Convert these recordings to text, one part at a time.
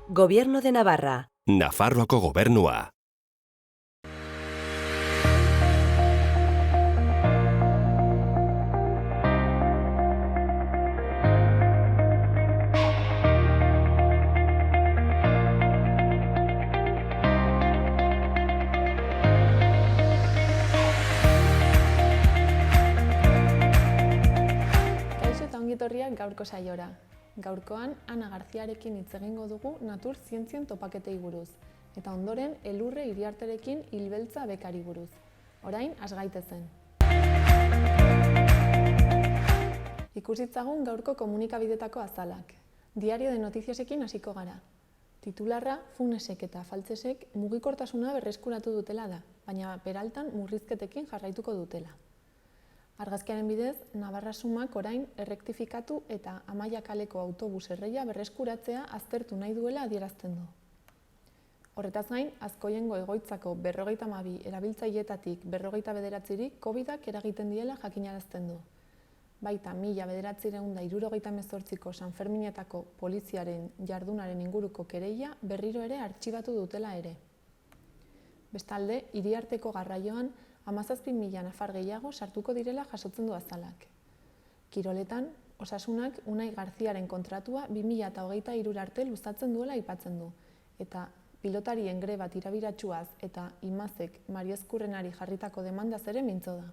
Gobierno de Navarra. Nafarroako gobernua. Etorriak gaurko saiora. Gaurkoan Ana Garziarekin hitz egingo dugu natur zientzien topaketei buruz, eta ondoren Elurre Iriarterekin hilbeltza bekari buruz. Orain, has gaitezen. Ikusitzagun gaurko komunikabidetako azalak. Diario de Noticiasekin hasiko gara. Titularra, Funesek eta Faltzesek mugikortasuna berreskuratu dutela da, baina Peraltan murrizketekin jarraituko dutela. Argazkiaren bidez, Navarra Sumak orain errektifikatu eta Amaia kaleko autobus erreia berreskuratzea aztertu nahi duela adierazten du. Horretaz gain, Azkoiengo egoitzako 52 erabiltzaileetatik 49 COVID-ak eragiten diela jakinarazten du. Baita 1978ko Sanferminetako poliziaren jardunaren inguruko kereila berriro ere artxibatu dutela ere. Bestalde, Iriarteko garraioan 17.000 nafar gehiago sartuko direla jasotzen du azalak. Kiroletan, Osasunak Unai Garziaren kontratua 2023 arte luzatzen duela aipatzen du, eta pilotarien greba tirabiratsuaz eta Imazek Mario Ezkurrenari jarritako demandaz ere mintzo da.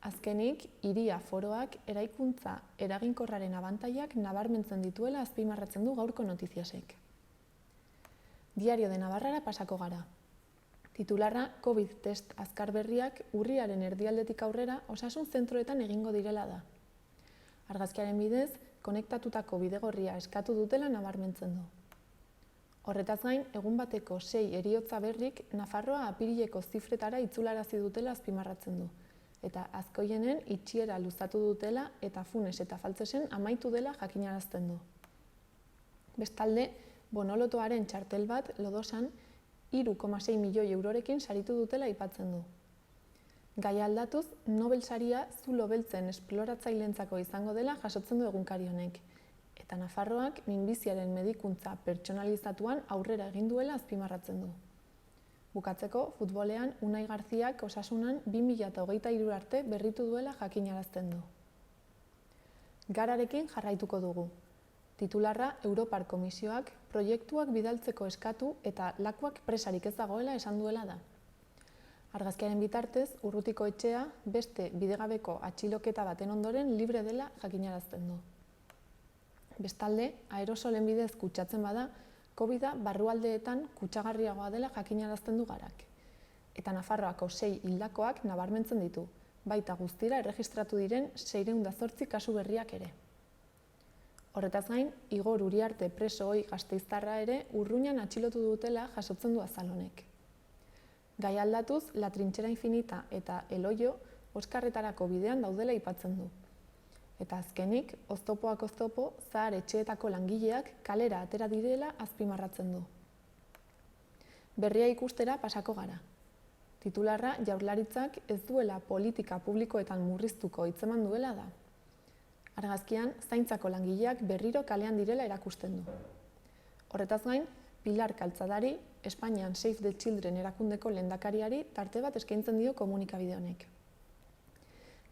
Azkenik, Hiria Foroak eraikuntza eraginkorraren abantailak nabarmentzen dituela azpimarratzen du gaurko Notiziasek. Diario de Navarrara pasako gara. Titularra, COVID test azkar berriak urriaren erdialdetik aurrera osasun zentroetan egingo direla da. Argazkiaren bidez, konektatutako bidegorria eskatu dutela nabarmentzen du. Horretaz gain, egun bateko 6 heriotza berrik Nafarroa apirileko zifretara itzularazi dutela azpimarratzen du, eta Azkoienen itxiera luzatu dutela eta Funes eta Faltzesen amaitu dela jakinarazten du. Bestalde, Bonolotoaren txartel bat Lodosan 3,6 milioi eurorekin saritu dutela aipatzen du. Gaia aldatuz, Nobel saria zulo beltzen esploratzaileentzako izango dela jasotzen du egunkari honek, eta Nafarroak minbiziaren medikuntza pertsonalizatuan aurrera egin duela azpimarratzen du. Bukatzeko, futbolean Unai Garziak Osasunan 2023 arte berritu duela jakinarazten du. Gararekin jarraituko dugu. Titularra, Europar Komisioak proiektuak bidaltzeko eskatu eta lakuak presarik ez dagoela esan duela da. Argazkiaren bitartez, Urrutiko etxea beste bidegabeko atxiloketa baten ondoren libre dela jakinarazten du. Bestalde, aerosolen bidez kutsatzen bada, COVID-a barrualdeetan kutsagarriagoa dela jakinarazten du Garak. Eta Nafarroako 6 hildakoak nabarmentzen ditu, baita guztira erregistratu diren 608 kasu berriak ere. Horretaz gain, Igor Uriarte preso ohi Gasteiztarra ere Urruñan atxilotu dutela jasotzen du azal honek. Gai aldatuz, La Trinchera Infinita eta El Hoyo Oskarretarako bidean daudela aipatzen du. Eta azkenik, oztopoak oztopo, zahar etxeetako langileak kalera atera direla azpimarratzen du. Berria ikustera pasako gara. Titularra, Jaurlaritzak ez duela politika publikoetan murriztuko hitzeman duela da. Argazkian, zaintzako langileak berriro kalean direla erakusten du. Horretaz gain, Pilar Kaltzadari, Espainian Save the Children erakundeko lehendakariari tarte bat eskaintzen dio komunikabide honek.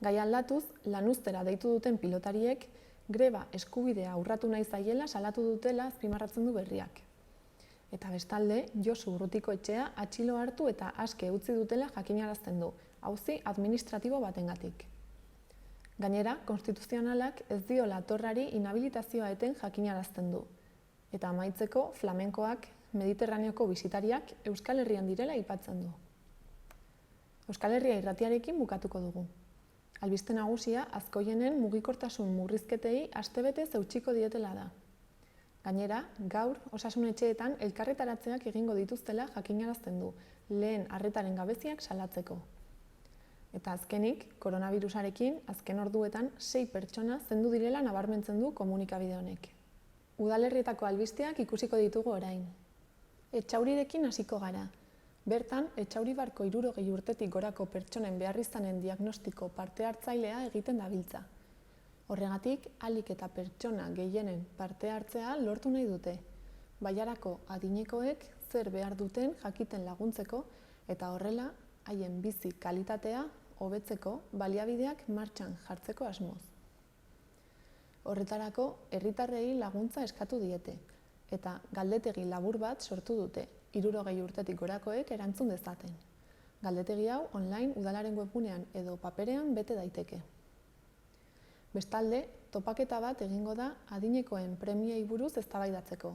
Gai aldatuz, lanuztera deitu duten pilotariek greba eskubidea urratu nahi zaiela salatu dutela azpimarratzen du berriak. Eta bestalde, Josu Urrutiko etxea atxilo hartu eta aske utzi dutela jakinarazten du, auzi administratibo batengatik. Gainera, konstituzionalak ez diola torrari inhabilitazioa eten jakinarazten du. Eta amaitzeko, flamenkoak, Mediterraneoko bisitariak Euskal Herrian direla aipatzen du. Euskal Herria irratiarekin bukatuko dugu. Albiste nagusia, Azkoienen mugikortasun murrizketei astebetez eutxiko dietela da. Gainera, gaur osasun etxeetan elkarretaratzeak egingo dituztela jakinarazten du, lehen arretaren gabeziak salatzeko. Eta azkenik, koronavirusarekin, azken orduetan 6 pertsona zendu direla nabarmentzen du komunikabide honek. Udalerrietako albisteak ikusiko ditugu orain. Etxaurirekin hasiko gara. Bertan, Etxauribarko 60 urtetik gorako pertsonen beharrizanen diagnostiko parte hartzailea egiten dabiltza. Horregatik, ahalik eta pertsona gehienen parte hartzea lortu nahi dute, bailarako adinekoek zer behar duten jakiten laguntzeko eta horrela haien bizi kalitatea hobetzeko baliabideak martxan jartzeko asmoz. Horretarako, herritarrei laguntza eskatu diete eta galdetegi labur bat sortu dute, 60 urtetik gorakoek erantzun dezaten. Galdetegi hau online udalaren webgunean edo paperean bete daiteke. Bestalde, topaketa bat egingo da adinekoen premiei buruz eztabaidatzeko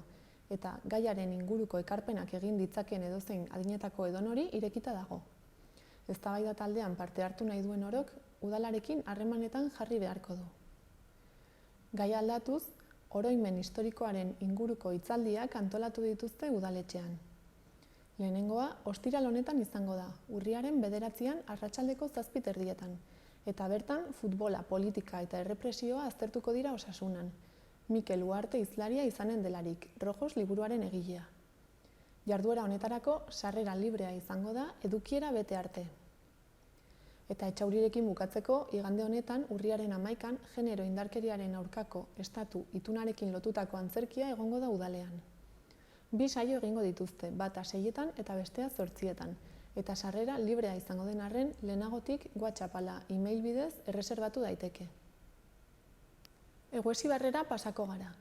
eta gaiaren inguruko ekarpenak egin ditzakeen edozein adinetako edonori irekita dago. Eztabaida taldean parte hartu nahi duen orok udalarekin harremanetan jarri beharko du. Gaia aldatuz, oroimen historikoaren inguruko hitzaldiak antolatu dituzte udaletxean. Lehenengoa, ostiral honetan izango da, urriaren 9 arratsaldeko 7:30, eta bertan futbola, politika eta errepresioa aztertuko dira Osasunan. Mikel Uarte hizlaria izanen delarik, Rojos liburuaren egilea. Jarduera honetarako sarrera librea izango da edukiera bete arte. Eta etxaurirekin bukatzeko, igande honetan, urriaren 11 genero indarkeriaren aurkako estatu itunarekin lotutako antzerkia egongo da udalean. 2 saio egingo dituzte, bata 6etan eta bestea 8etan, eta sarrera librea izango den arren lehenagotik WhatsApp ala email bidez erreserbatu daiteke. Eguesibarrera pasako gara.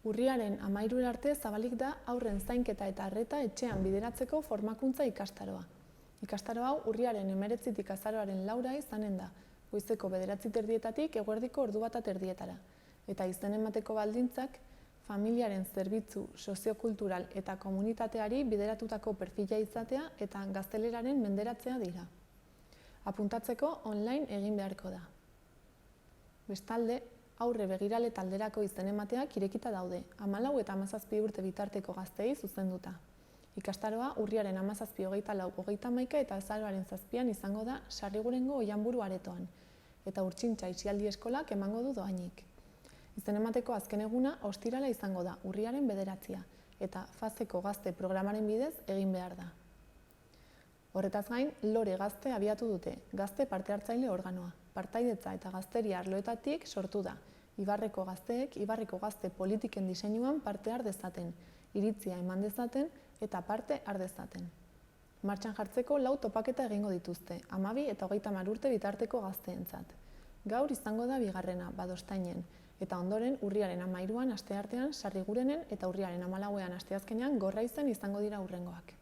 Urriaren 13 arte zabalik da haurren zainketa eta arreta etxean bideratzeko formakuntza ikastaroa. Ikastaro hau urriaren 19tik azaroaren 4 izanen da, goizeko 9:30 eguerdiko 1:30, eta izen emateko baldintzak familiaren zerbitzu soziokultural eta komunitateari bideratutako perfila izatea eta gazteleraren menderatzea dira. Apuntatzeko online egin beharko da. Bestalde, aurre begirale talderako izen emateak irekita daude, 14 eta 17 urte bitarteko gazteei zuzenduta. Ikastaroa urriaren 17, 24, 31 eta azaroaren 7 izango da Sarrigurengo Oihanburu aretoan, eta Urtsintxa Aisialdi Eskolak emango du dohainik. Izen emateko azken eguna ostirala izango da urriaren 9 eta fazeko gazte programaren bidez egin behar da. Horretaz gain, Lore Gazte abiatu dute, gazte parte hartzaile organoa. Partaidetza eta gazteria arloetatik sortu da. Ibarreko gazteek, Ibarreko gazte politiken diseinuan parte har dezaten, iritzia eman dezaten eta parte har dezaten. Martxan jartzeko 4 topaketa egingo dituzte, 12 eta 30 urte bitarteko gazteentzat. Gaur izango da bigarrena, Badostainen, eta ondoren urriaren 13an asteartean Sarrigurenen eta urriaren 14an asteazkenean Gorraizen izango dira hurrengoak.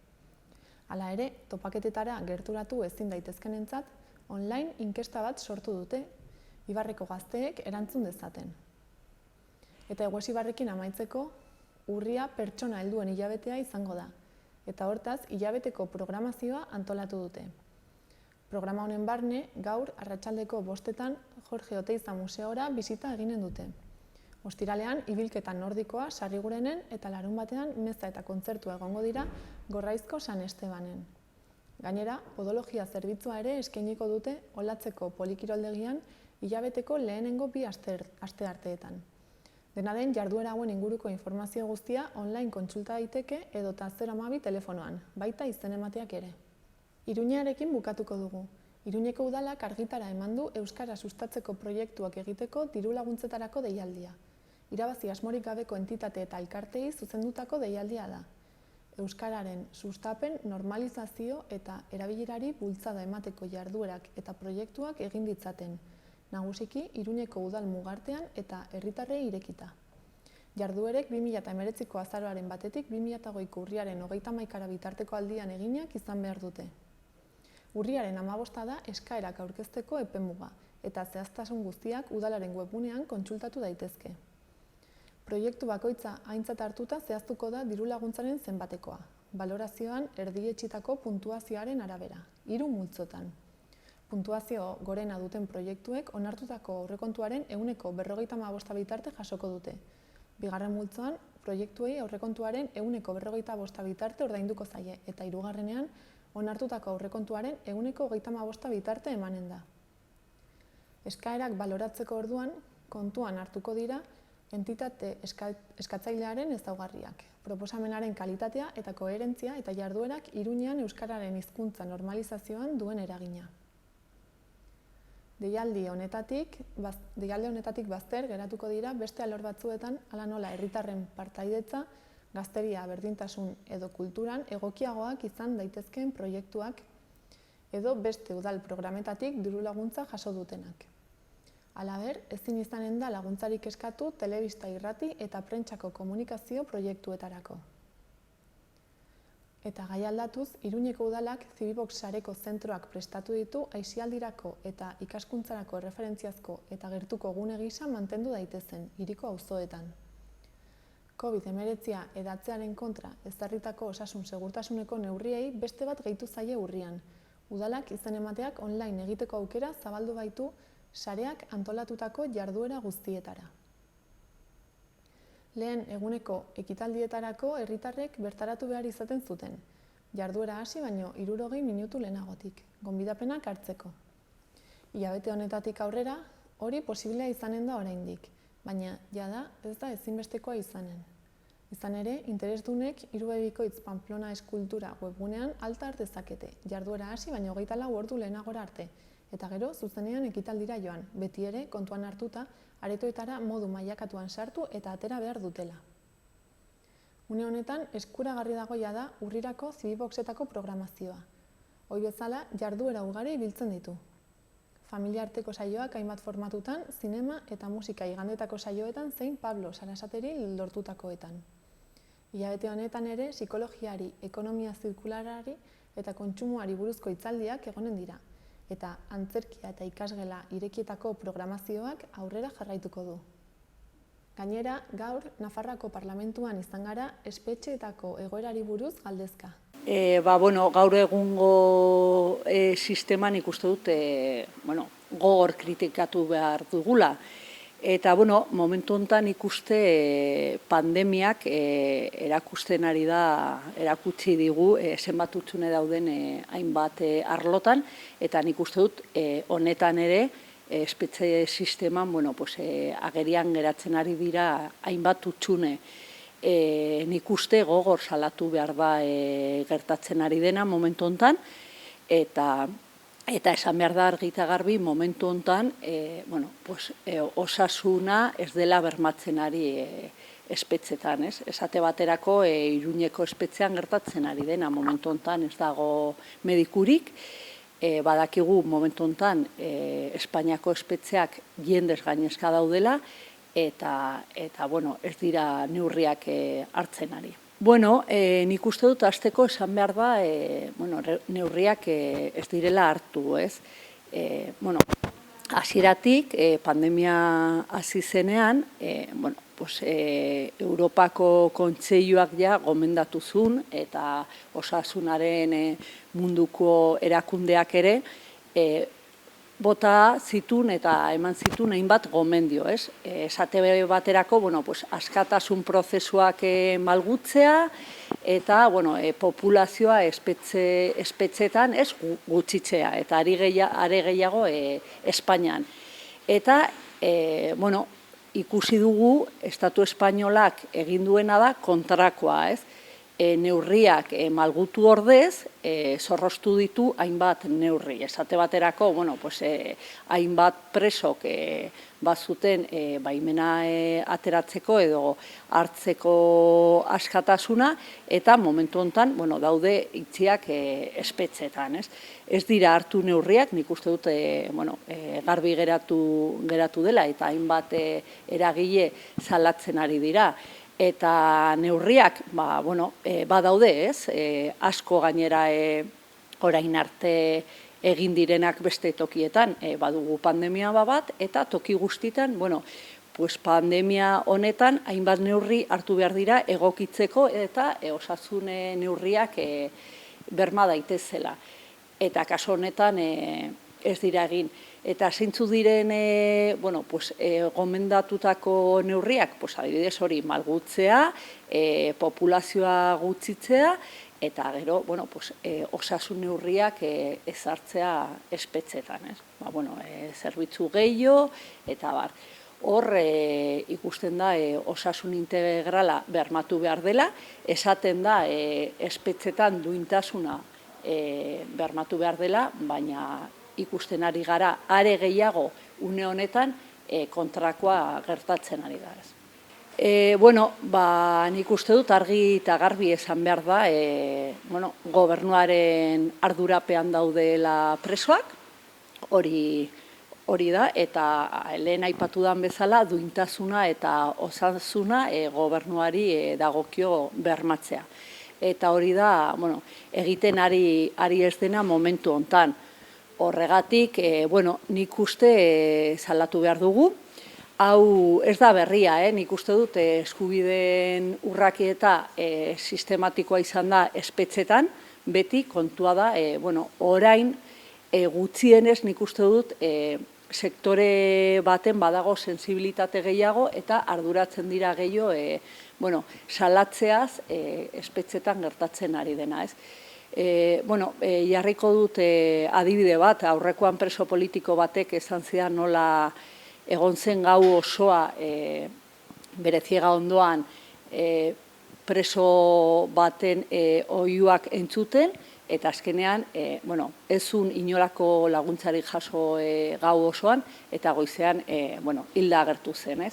Hala ere, topaketetara gerturatu ezin daitezkenentzat, online inkesta bat sortu dute, Ibarreko gazteek erantzun dezaten. Eta Eguesibarrekin amaitzeko, urria pertsona helduen hilabetea izango da, eta hortaz hilabeteko programazioa antolatu dute. Programa honen barne, gaur arratsaldeko 5etan Jorge Oteiza museora bisita eginen dute. Ostiralean, ibilketa nordikoa Sarrigurenen eta larunbatean meza eta kontzertua egongo dira Gorraizko San Estebanen. Gainera, podologia zerbitzua ere eskainiko dute Olatzeko polikiroldegian hilabeteko lehenengo 2 astearteetan. Dena den, jarduera hauen inguruko informazio guztia online kontsulta daiteke edota 012 telefonoan, baita izen emateak ere. Iruñarekin bukatuko dugu. Iruñeko udalak argitara eman du euskara sustatzeko proiektuak egiteko diru laguntzetarako deialdia. Irabazi asmorik gabeko entitate eta elkartei zuzendutako deialdia da. Euskararen sustapen, normalizazio eta erabilerari bultzada emateko jarduerak eta proiektuak egin ditzaten, nagusiki Iruñeko udal mugartean eta herritarrei irekita. Jarduerek 2019ko azaroaren 1tik 2020ko urriaren 31 bitarteko aldian eginak izan behar dute. Urriaren 15 da eskaerak aurkezteko epemuga eta zehaztasun guztiak udalaren webgunean kontsultatu daitezke. Proiektu bakoitza aintzat hartuta zehaztuko da diru laguntzaren zenbatekoa, balorazioan erdietsitako puntuazioaren arabera, 3 multzotan. Puntuazio gorena duten proiektuek onartutako aurrekontuaren 155 bitarte jasoko dute. Bigarren multzoan, proiektuei aurrekontuaren 155 bitarte ordainduko zaie eta hirugarrenean onartutako aurrekontuaren 125 bitarte emanen da. Eskaerak baloratzeko orduan, kontuan hartuko dira entitate eskatzailearen ezaugarriak, proposamenaren kalitatea eta koherentzia eta jarduerak Iruñean euskararen hizkuntza normalizazioan duen eragina. Deialdi honetatik bazter geratuko dira beste alor batzuetan hala nola herritarren partaidetza, gazteria, berdintasun edo kulturan egokiagoak izan daitezkeen proiektuak edo beste udal programetatik diru laguntza jaso dutenak. Halaber, ezin izanen da laguntzarik eskatu telebista irrati eta prentsako komunikazio proiektuetarako. Eta gai aldatuz, Iruñeko udalak Zibibox sareko zentroak prestatu ditu aisialdirako eta ikaskuntzarako referentziazko eta gertuko gune gisa mantendu daitezen hiriko auzoetan. COVID-19 edatzearen kontra ezarritako osasun segurtasuneko neurriei beste bat gehitu zaie urrian. Udalak izen emateak online egiteko aukera zabaldu baitu sareak antolatutako jarduera guztietara. Lehen eguneko ekitaldietarako herritarrek bertaratu behar izaten zuten, jarduera hasi baino 60 minutu lehenagotik, gonbidapenak hartzeko. Hilabete honetatik aurrera, hori posiblea izanen da oraindik, baina jada ez da ezinbestekoa izanen. Izan ere, interesdunek Irubebikoitz Pamplona Eskultura webgunean alta har dezakete, jarduera hasi baino 24 ordu lehenagora arte, eta gero zuzenean ekitaldira joan, beti ere kontuan hartuta, aretoetara modu mailakatuan sartu eta atera behar dutela. Une honetan, eskuragarri dago jada urrirako Zibiboxetako programazioa. Ohi bezala, jarduera ugari biltzen ditu. Familia arteko saioak hainbat formatutan, zinema eta musika igandetako saioetan zein Pablo Sarasateri lortutakoetan. Hilabete honetan ere, psikologiari, ekonomia zirkularari eta kontsumoari buruzko hitzaldiak egonen dira, eta antzerkia eta ikasgela irekietako programazioak aurrera jarraituko du. Gainera, gaur, Nafarroako Parlamentuan izan gara espetxeetako egoerari buruz galdezka. Gaur egungo sisteman ikuste dut gogor kritikatu behar dugula. Eta, momentu honetan ikuste pandemiak erakusten ari da, erakutsi digu zenbat hutsune dauden hainbat arlotan, eta nik uste dut honetan ere espetxe sisteman agerian geratzen ari dira hainbat hutsune. Nik uste gogor salatu behar da gertatzen ari dena momentu honetan, eta esan behar da argi eta garbi momentu honetan osasuna ez dela bermatzen ari espetxetan. Esate baterako Iruñeko espetxean gertatzen ari dena momentu honetan ez dago medikurik. Badakigu momentu honetan Espainiako espetxeak jendez gainezka daudela eta ez dira neurriak hartzen ari. Nik uste dut hasteko esan behar da neurriak ez direla hartu, ez? Hasieratik pandemia hasi zenean, Europako Kontseiluak ja gomendatu zuen eta osasunaren munduko erakundeak ere bota zituen eta eman zituen hainbat gomendio, ez? Esate baterako, askatasun prozesuak malgutzea eta populazioa espetxetan ez gutxitzea eta are gehiago Espainian. Eta, ikusi dugu, Estatu Espainolak egin duena da kontrakoa, ez? Neurriak malgutu ordez, zorroztu ditu hainbat neurri. Esate baterako, hainbat presok bazuten baimena ateratzeko edo hartzeko askatasuna, eta momentu honetan daude itxiak espetxetan. Ez dira hartu neurriak, nik uste dut garbi geratu dela, eta hainbat eragile salatzen ari dira. Eta neurriak badaude, ez? Asko gainera orain arte egin direnak beste tokietan, badugu pandemia bat, eta toki guztitan, pandemia honetan hainbat neurri hartu behar dira egokitzeko eta osasun neurriak berma daitezela. Eta kasu honetan ez dira egin. Eta zeintzu diren gomendatutako neurriak, adibidez hori malgutzea, populazioa gutxitzea, eta gero osasun neurriak ezartzea espetxetan. Zerbitzu gehiago, eta bar. Hor ikusten da osasun integrala bermatu behar dela, esaten da espetxetan duintasuna bermatu behar dela, baina ikusten ari gara, are gehiago une honetan kontrakoa gertatzen ari da. Nik uste dut argi eta garbi esan behar da, gobernuaren ardurapean daudela presoak, hori da, eta lehen aipatu dan bezala duintasuna eta osasuna gobernuari dagokio bermatzea. Eta hori da, egiten ari ez dena momentu hontan. Horregatik, nik uste salatu behar dugu. Hau ez da berria, nik uste dut eskubideen urrakieta sistematikoa izan da espetxetan, beti kontua da, orain gutxienez nik uste dut sektore baten badago sensibilitate gehiago eta arduratzen dira gehiago salatzeaz espetxetan gertatzen ari dena. Jarriko dut adibide bat, aurrekoan preso politiko batek esan zidan nola egon zen gau osoa Bereziega ondoan preso baten oihuak entzuten, eta azkenean, ezun inolako laguntzarik jaso gau osoan, eta goizean hilda agertu zen.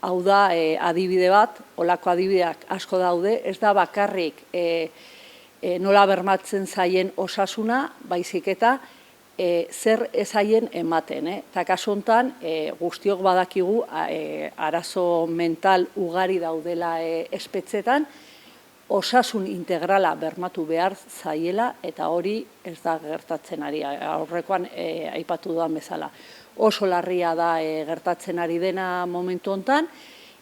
Hau da adibide bat, olako adibideak asko daude, ez da bakarrik nola bermatzen zaien osasuna, baizik eta zer ezaien ematen. Eta kasu honetan, guztiok badakigu arazo mental ugari daudela espetxetan, osasun integrala bermatu behar zaiela, eta hori ez da gertatzen ari, aurrekoan aipatu dudan bezala. Oso larria da gertatzen ari dena momentu honetan,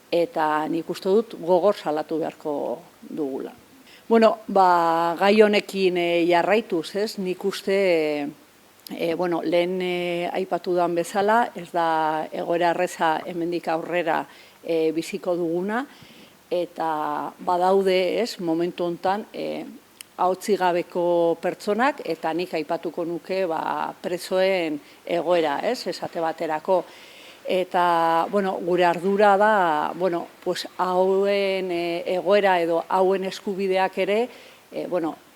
eta nik uste dut gogor salatu beharko dugula. Gai honekin jarraituz, nik uste lehen aipatu dudan bezala, ez da egoera erreza hemendik aurrera biziko duguna, eta badaude momentu honetan ahotsi gabeko pertsonak, eta nik aipatuko nuke presoen egoera, esate baterako. Eta gure ardura da hauen egoera edo hauen eskubideak ere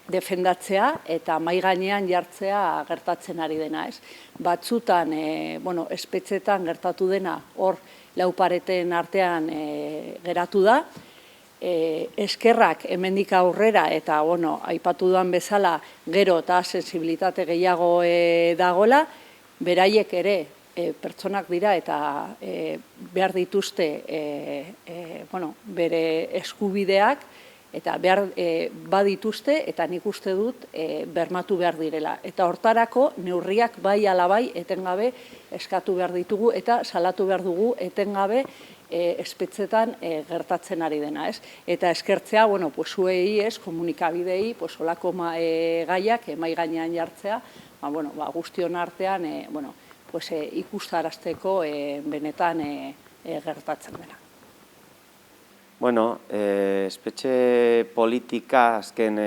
defendatzea eta mahai gainean jartzea gertatzen ari dena. Batzutan, espetxetan gertatu dena hor laupareten artean geratu da, eskerrak hemendik aurrera eta aipatu dudan bezala gero eta sensibilitate gehiago dagoela, beraiek ere pertsonak dira eta behar dituzte bere eskubideak eta behar badituzte eta nik uste dut bermatu behar direla. Eta hortarako neurriak bai ala bai etengabe eskatu behar ditugu eta salatu behar dugu etengabe espetxetan gertatzen ari dena. Eta eskertzea, zuei, komunikabidei, olako gaiak mahai gainean jartzea, guztion artean ikustarazteko benetan gertatzen dela. Espetxe politika azken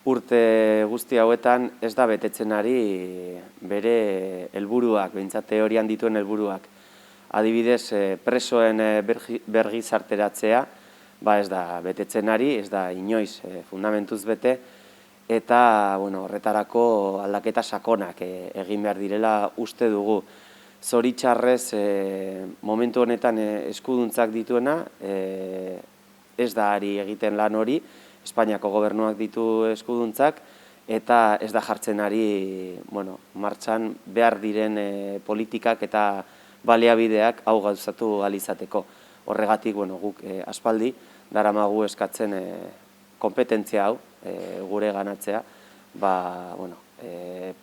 urte guzti hauetan ez da betetzen ari bere helburuak, behintzat teorian dituen helburuak. Adibidez, presoen bergizarteratzea ez da betetzen ari, ez da inoiz fundamentuz bete, eta horretarako aldaketa sakonak egin behar direla uste dugu. Zoritxarrez, momentu honetan eskuduntzak dituena, ez da ari egiten lan hori, Espainiako gobernuak ditu eskuduntzak, eta ez da jartzen ari martxan behar diren politikak eta baliabideak hau gauzatu alizateko. Horregatik, guk aspaldi, daramagu eskatzen kompetentzia hau, gure ganatzea,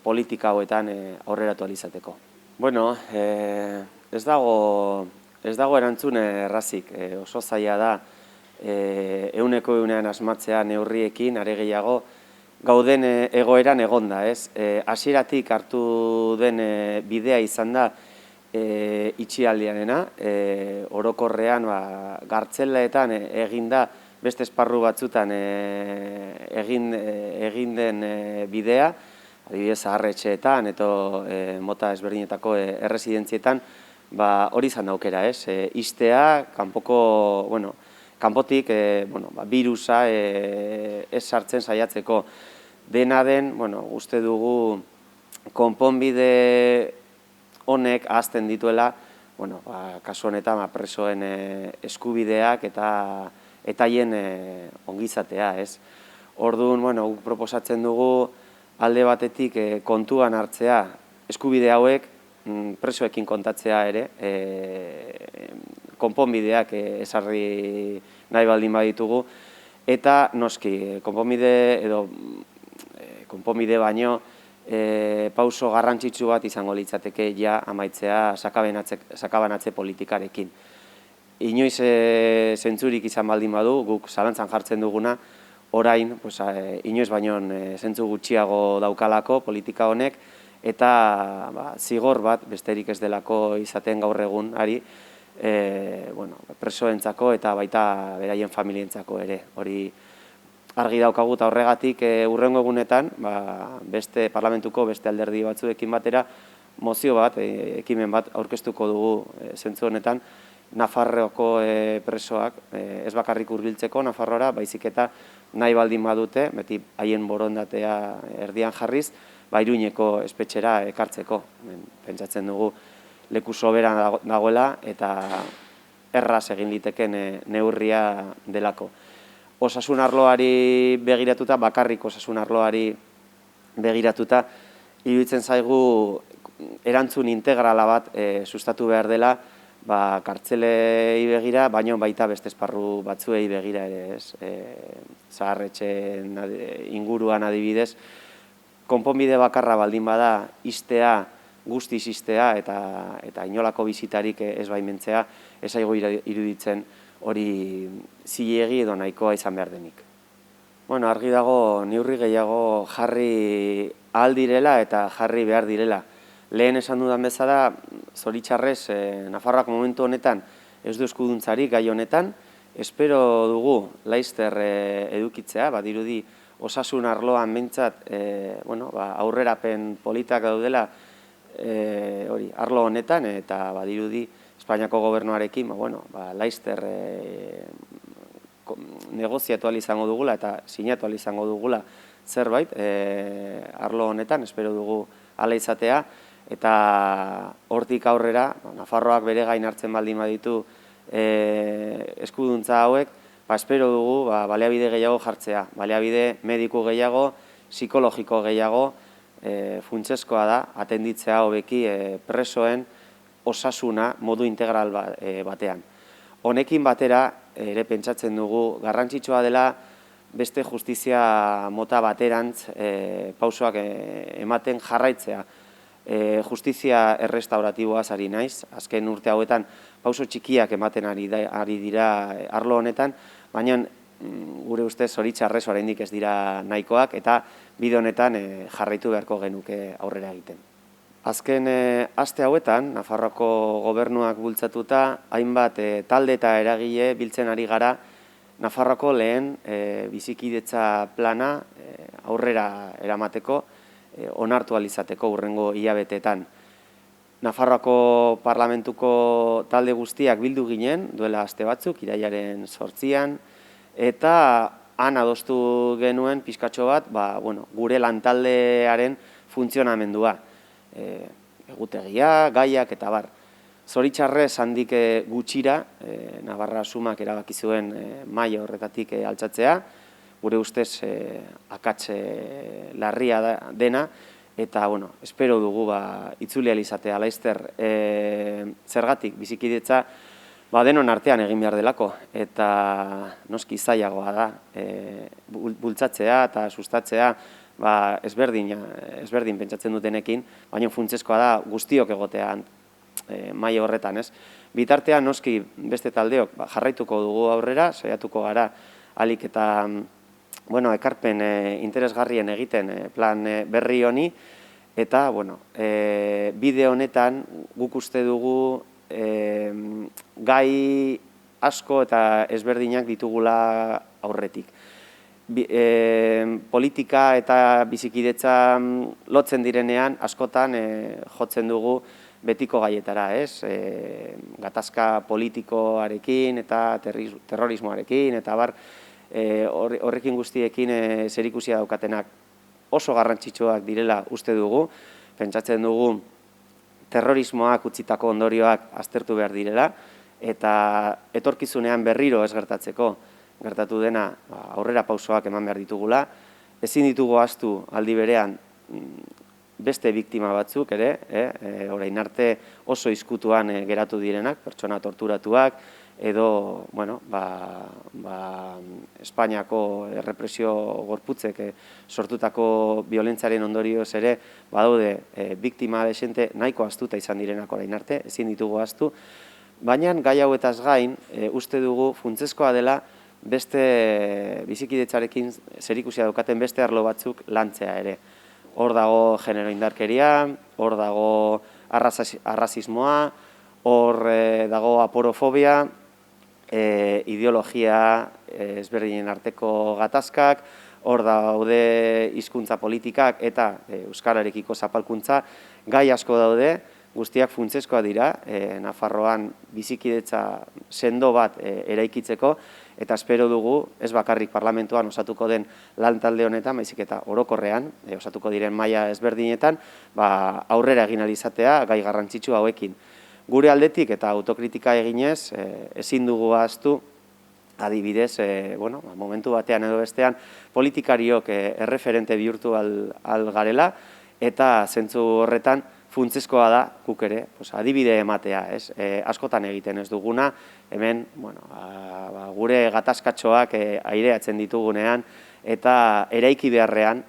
politika hauetan aurreratu alizateko. Ez dago erantzun errazik, oso zaila da ehuneko ehunean asmatzea neurriekin, are gehiago gauden egoeran egonda. Hasieratik hartu den bidea izan da itxialdiarena, orokorrean gartzelaetan egin da beste esparru batzutan egin den bidea, adibidez zaharretxeetan eta mota ezberdinetako erresidentzietan, hori izan daukera, ixtea, kanpotik birusa ez sartzen saiatzeko. Dena den, uste dugu konponbide honek ahazten dituela, kasu honetan presoen eskubideak eta haien ongizatea, ez? Orduan, guk proposatzen dugu alde batetik kontuan hartzea eskubide hauek presoekin kontatzea ere, konponbideak ezarri nahi baldin baditugu, eta noski, konponbide baino pauso garrantzitsu bat izango litzateke ja amaitzea sakabanatze politikarekin. Inoiz zentzurik izan baldin badu, guk zalantzan jartzen duguna, orain, inoiz baino zentzu gutxiago daukalako politika honek, eta zigor bat besterik ez delako izaten gaur egun ari, presoentzako eta baita beraien familientzako ere. Hori argi daukagu eta horregatik hurrengo egunetan, beste parlamentuko beste alderdi batzuekin batera, mozio bat, ekimen bat aurkeztuko dugu zentzu honetan, Nafarroako presoak ez bakarrik hurbiltzeko Nafarroara, baizik eta nahi baldin badute, beti haien borondatea erdian jarriz, Iruñeko espetxera ekartzeko. Pentsatzen dugu leku soberan dagoela eta erraz egin liteken neurria delako. Osasun arloari begiratuta, bakarrik osasun arloari begiratuta, iruditzen zaigu erantzun integrala bat sustatu behar dela, kartzelei begira, baino baita beste esparru batzuei begira ere, zaharretxeen inguruan adibidez. Konponbide bakarra baldin bada istea, guztiz istea eta inolako bizitarik ez baimentzea, ez zaigu iruditzen hori zilegi edo nahikoa izan behar denik. Argi dago neurri gehiago jarri ahal direla eta jarri behar direla. Lehen esan dudan bezala, zoritxarrez, Nafarroak momentu honetan ez du eskuduntzarik gai honetan, espero dugu laizter edukitzea, badirudi osasun arloan behintzat aurrerapen politak daudela arlo honetan, eta badirudi Espainiako gobernuarekin laizter negoziatu ahal izango dugula eta sinatu ahal izango dugula zerbait arlo honetan, espero dugu hala izatea, eta hortik aurrera, Nafarroak bere gain hartzen baldin baditu eskuduntza hauek, espero dugu baliabide gehiago jartzea, baliabide mediku gehiago, psikologiko gehiago, funtsezkoa da, atenditzea hobeki presoen osasuna modu integral batean. Honekin batera, ere pentsatzen dugu, garrantzitsua dela beste justizia mota baterantz pausoak ematen jarraitzea. Justizia errestauratiboaz ari naiz, azken urte hauetan pauso txikiak ematen ari dira arlo honetan, baina gure ustez zoritxarrez oraindik ez dira nahikoak eta bide honetan jarraitu beharko genuke aurrera egiten. Azken aste hauetan, Nafarroako gobernuak bultzatuta, hainbat talde eta eragile biltzen ari gara Nafarroako lehen bizikidetza plana aurrera eramateko, onartu ahal izateko hurrengo hilabeteetan. Nafarroako parlamentuko talde guztiak bildu ginen, duela aste batzuk, irailaren 8an, eta han adostu genuen pixkatxo bat, gure lantaldearen funtzionamendua. Egutegia, gaiak eta bar. Zoritxarrez handik gutxira, Navarra Sumak erabaki zuen maila horretatik altxatzea, gure ustez akats larria dena, eta espero dugu itzuli ahal izatea laizter zergatik bizikidetza denon artean egin behar delako, eta noski zailagoa da bultzatzea eta sustatzea ezberdin pentsatzen dutenekin, baina funtsezkoa da guztiok egotean maila horretan, ez? Bitartean noski beste taldeok jarraituko dugu aurrera, saiatuko gara ahalik eta ekarpen interesgarrien egiten plan berri honi, eta bide honetan guk uste dugu gai asko eta ezberdinak ditugula aurretik. Politika eta bizikidetza lotzen direnean askotan jotzen dugu betiko gaietara, ez? Gatazka politikoarekin eta terrorismoarekin, eta horrekin guztiekin zerikusia daukatenak. oso garrantzitsuak direla uste dugu, pentsatzen dugu terrorismoak utzitako ondorioak aztertu behar direla, eta etorkizunean berriro ez gertatzeko gertatu dena aurrera pausoak eman behar ditugula, ezin ditugu ahaztu aldi berean beste biktima batzuk ere, orain arte oso izkutuan geratu direnak, pertsona torturatuak, edo, bueno, Espainiako errepresio gorputzek sortutako biolentzaren ondorioz ere, badaude biktima desente nahiko ahaztuta izan direnak orain arte, ezin ditugu ahaztu, baina gai hauetaz gain, uste dugu funtsezkoa dela beste bizikidetzarekin zerikusia daukaten beste arlo batzuk lantzea ere. Hor dago genero indarkeria, hor dago arrazismoa, hor dago aporofobia, ideologia ezberdinen arteko gatazkak, hor daude hizkuntza politikak eta euskararekiko zapalkuntza, gai asko daude, guztiak funtsezkoa dira, Nafarroan bizikidetza sendo bat eraikitzeko, eta espero dugu, ez bakarrik parlamentuan osatuko den lantalde honetan, baizik eta orokorrean, osatuko diren maila ezberdinetan, aurrera egin ahal izatea gai garrantzitsu hauekin. Gure aldetik eta autokritika eginez, ezin dugu ahaztu, adibidez, momentu batean edo bestean, politikariok erreferente bihurtu al garela, eta zentzu horretan, funtsezkoa da, guk ere, adibide ematea, askotan egiten ez duguna, hemen gure gatazkatxoak aireatzen ditugunean, eta eraiki beharrean,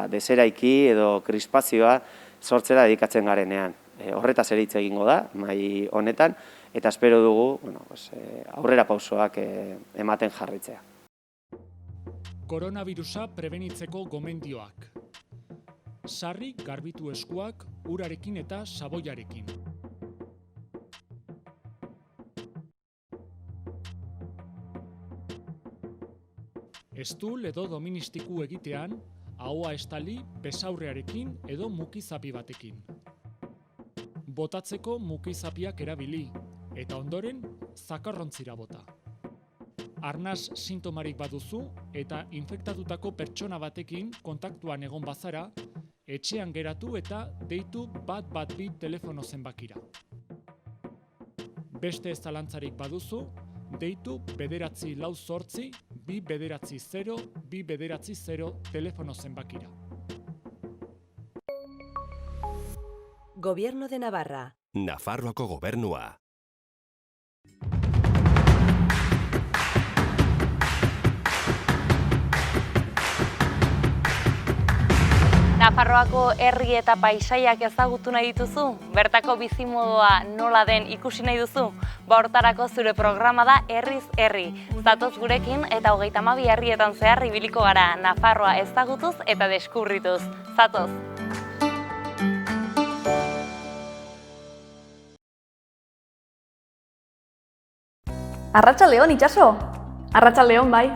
deseraiki edo krispazioa sortzera dedikatzen garenean. Horretaz ere hitz egingo da, mai honetan, eta espero dugu aurrera pausoak ematen jarritzea. Koronavirusa prebenitzeko gomendioak. Sarri garbitu eskuak urarekin eta saboiarekin. Estul edo doministiku egitean, ahoa estali besaurrearekin edo mukizapi batekin. Botatzeko mukizapiak erabili, eta ondoren zakarrontzira bota. Arnas sintomarik baduzu eta infektatutako pertsona batekin kontaktuan egon bazara, etxean geratu eta deitu 112 telefono zenbakira. Beste ez zalantzarik baduzu, deitu 948 290 290 telefono zenbakira. Gobierno de Navarra. Nafarroako gobernua. Nafarroako herri eta paisaiak ezagutu nahi dituzu? Bertako bizimodoa nola den ikusi nahi duzu? Hortarako zure programa da Herriz Herri. Zatoz gurekin eta 32 herrietan zehar ibiliko gara, Nafarroa ezagutuz eta deskubrituz. Zatoz! Arratsaldeon, itxaso? Arratsaldeon, bai.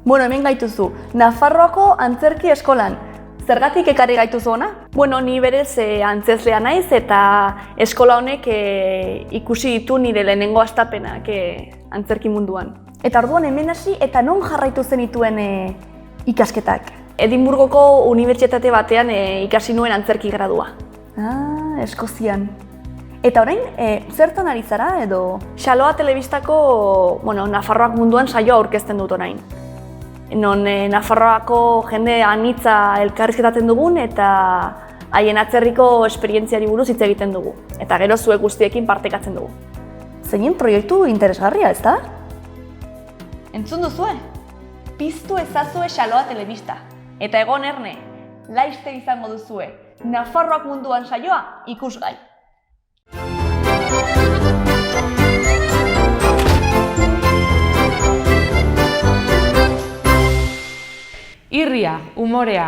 Bueno, hemen gaituzu, Nafarroako antzerki eskolan. Zergatik ekarri gaituzu ona? Bueno, ni berez antzezlea naiz eta eskola honek ikusi ditu nire lehenengo hastapenak antzerki munduan. Eta orduan hemen hasi eta non jarraitu zenituen ikasketak? Edinburgoko unibertsitate batean ikasi nuen antzerki gradua. Eskozian. Eta orain, zertan ari zara edo? Xaloa telebistako, Nafarroak munduan saioa aurkezten dut orain. Non Nafarroako jende anitza elkarrizketatzen dugun eta haien atzerriko esperientziari buruz hitz egiten dugu. Eta gero zuek guztiekin partekatzen dugu. Zeinen proiektu interesgarria, ezta? Entzun duzue? Piztu ezazue Xaloa telebista. Eta egon erne, laiste izango duzue. Nafarroak munduan saioa ikusgai. Irria, umorea,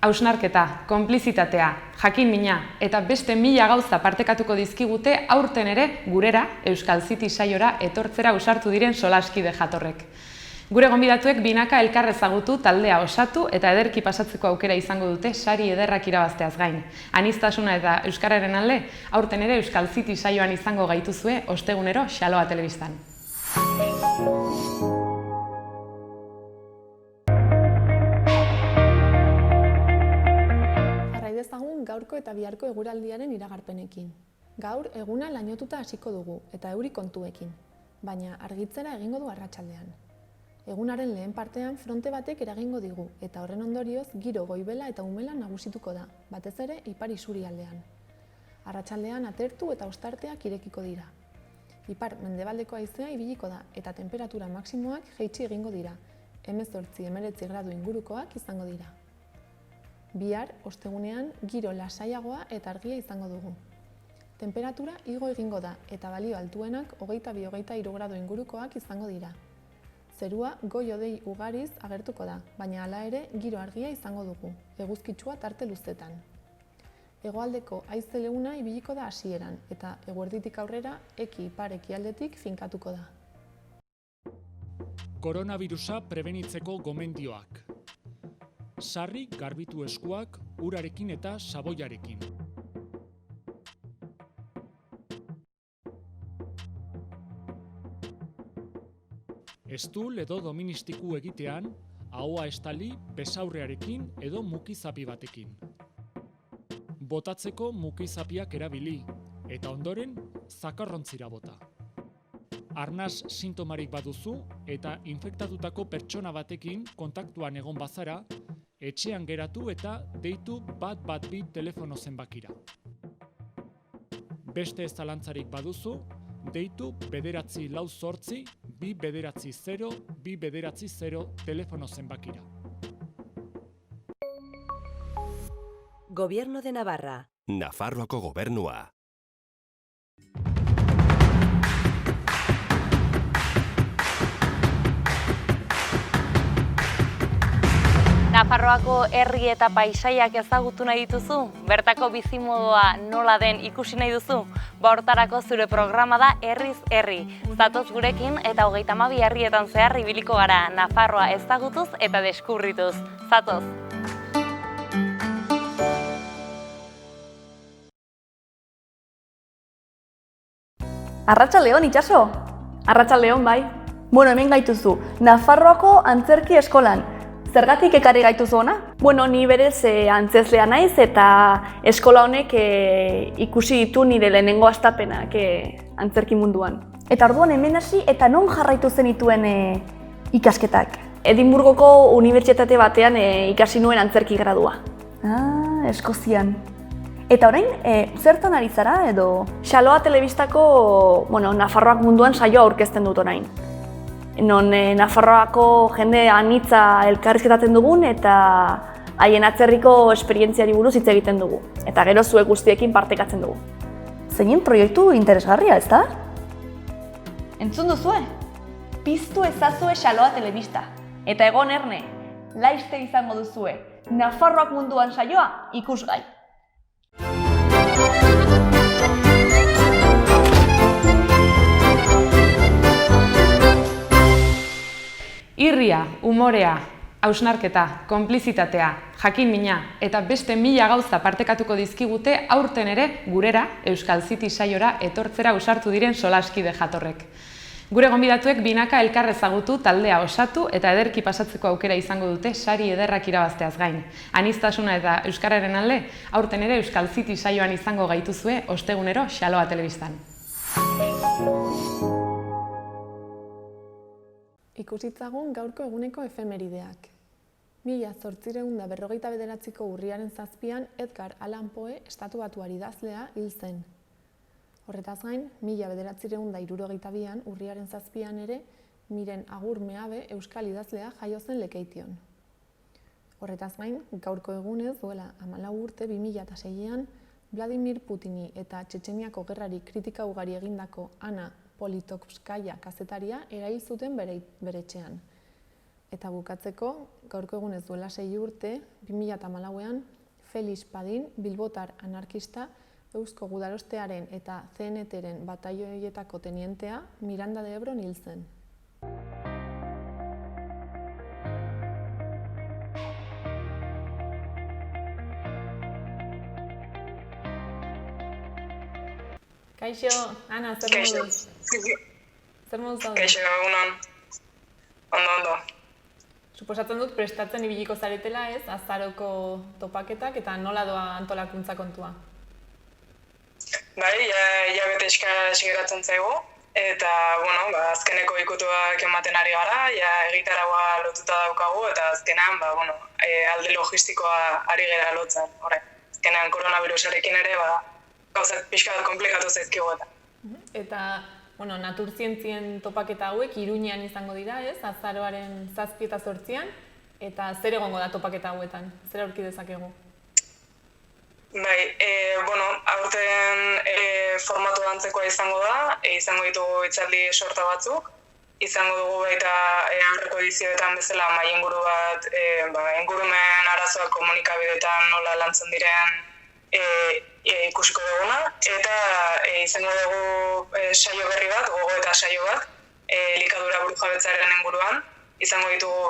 hausnarketa, konplizitatea, jakin-mina eta beste 1000 gauza partekatuko dizkigute aurten ere gurera, Euskal City saiora etortzera ausartu diren solaskide jatorrek. Gure gonbidatuek binaka elkar ezagutu, taldea osatu eta ederki pasatzeko aukera izango dute sari ederrak irabazteaz gain. Aniztasuna eta euskararen alde, aurten ere Euskal City saioan izango gaituzue ostegunero Xaloa telebistan. gaurko eta biharko eguraldiaren iragarpenekin. Gaur eguna lainotuta hasiko dugu eta euri kontuekin, baina argitzera egingo du arratsaldean. Egunaren lehen partean fronte batek eragingo digu eta horren ondorioz giro goibela eta umela nagusituko da, batez ere ipar isurialdean. Arratsaldean atertu eta ostarteak irekiko dira. Ipar mendebaldeko haizea ibiliko da eta temperatura maksimoak jaitsi egingo dira, 18-19 gradu ingurukoak izango dira. Bihar, ostegunean, giro lasaiagoa eta argia izango dugu. Temperatura igo egingo da eta balio altuenak 22-23 gradu ingurukoak izango dira. Zerua goi-hodei ugariz agertuko da, baina hala ere giro argia izango dugu, eguzkitsua tarte luzetan. Hegoaldeko haize leuna ibiliko da hasieran eta eguerditik aurrera eki-ipar ekialdetik finkatuko da. Koronavirusa prebenitzeko gomendioak. Sarri garbitu eskuak urarekin eta saboiarekin. Estul edo doministiku egitean, ahoa estali besaurrearekin edo mukizapi batekin. Botatzeko mukizapiak erabili, eta ondoren zakarrontzira bota. Arnas sintomarik baduzu eta infektatutako pertsona batekin kontaktuan egon bazara, etxean geratu eta deitu 112 telefono zenbakira. Beste ez zalantzarik baduzu, deitu 948 290 290 telefono zenbakira. Gobierno de Navarra. Nafarroako gobernua. Nafarroako herri eta paisaiak ezagutu nahi dituzu? Bertako bizimodoa nola den ikusi nahi duzu? Hortarako zure programa da Herriz Herri. Zatoz gurekin eta 32 herrietan zehar ibiliko gara, Nafarroa ezagutuz eta deskubrituz. Zatoz! Arratsaldeon, itxaso! Arratsaldeon, bai. Bueno, hemen gaituzu, Nafarroako antzerki eskolan. Zergatik ekarri gaituzu ona? Bueno, ni berez antzezlea naiz eta eskola honek ikusi ditu nire lehenengo hastapenak antzerki munduan. Eta orduan hemen hasi eta non jarraitu zenituen ikasketak? Edinburgoko unibertsitate batean ikasi nuen antzerki gradua. Eskozian. Eta orain, zertan ari zara edo? Xaloa telebistako, Nafarroak munduan saioa aurkezten dut orain. Non Nafarroako jende anitza elkarrizketatzen dugun eta haien atzerriko esperientziari buruz hitz egiten dugu. Eta gero zuek guztiekin partekatzen dugu. Zeinen proiektu interesgarria, ezta? Entzun duzue? Piztu ezazue Xaloa telebista. Eta egon erne, laiste izango duzue. Nafarroak munduan saioa ikusgai. Irria, umorea, hausnarketa, konplizitatea, jakin-mina eta beste 1000 gauza partekatuko dizkigute aurten ere gurera, Euskal City saiora etortzera ausartu diren solaskide jatorrek. Gure gonbidatuek binaka elkar ezagutu, taldea osatu eta ederki pasatzeko aukera izango dute sari ederrak irabazteaz gain. Aniztasuna eta euskararen alde, aurten ere Euskal City saioan izango gaituzue ostegunero Xaloa telebistan. Ikusitzagun gaurko eguneko efemerideak. 1859ko urriaren 7an Edgar Allan Poe estatubatuar idazlea hil zen. Horretaz gain, 1962an urriaren 7an ere Miren Agur Meabe euskal idazlea jaio zen Lekeition. Horretaz gain, gaurko egunez duela 14 urte 2006an Vladimir Putini eta Txetxeniako gerrari kritika ugari egindako Ana Politkovskaya kazetaria erail zuten bere etxean. Eta bukatzeko, gaurko egunez duela 6 urte, 2014an, Felix Padin, bilbotar anarkista, Eusko Gudarostearen eta CNT-ren bataioietako tenientea Miranda de Ebron hil zen. Kaixo, Ana, zer moduz? Zer moduz daude? Kaixo, egunon. Ondo. Suposatzen dut prestatzen ibiliko zaretela ez, azaroko topaketak eta nola doa antolakuntza kontua? Bai, ja bete geratzen zaigu, eta, azkeneko ikutuak ematen ari gara, egitaragoa lotuta daukagu, eta azkenean, alde logistikoa ari gara lotzen, azkenean koronavirusarekin ere, gauzak pixka bat komplikatu zaizkigu eta. Eta, naturzientzien topaketa hauek Iruñean izango dira, ez? Azaroaren 7 eta 8, eta zer egongo da topaketa hauetan? Zer aurki dezakegu? Bai, aurten formatu antzekoa izango da, izango ditugu hitzaldi sorta batzuk, izango dugu baita aurreko edizioetan bezala mahainguru bat, ingurumen arazoak komunikabideetan nola lantzen diren ikusiko duguna, eta izango dugu saio berri bat, gogo eta saio bat, elikadura burujabetzaren inguruan, izango ditugu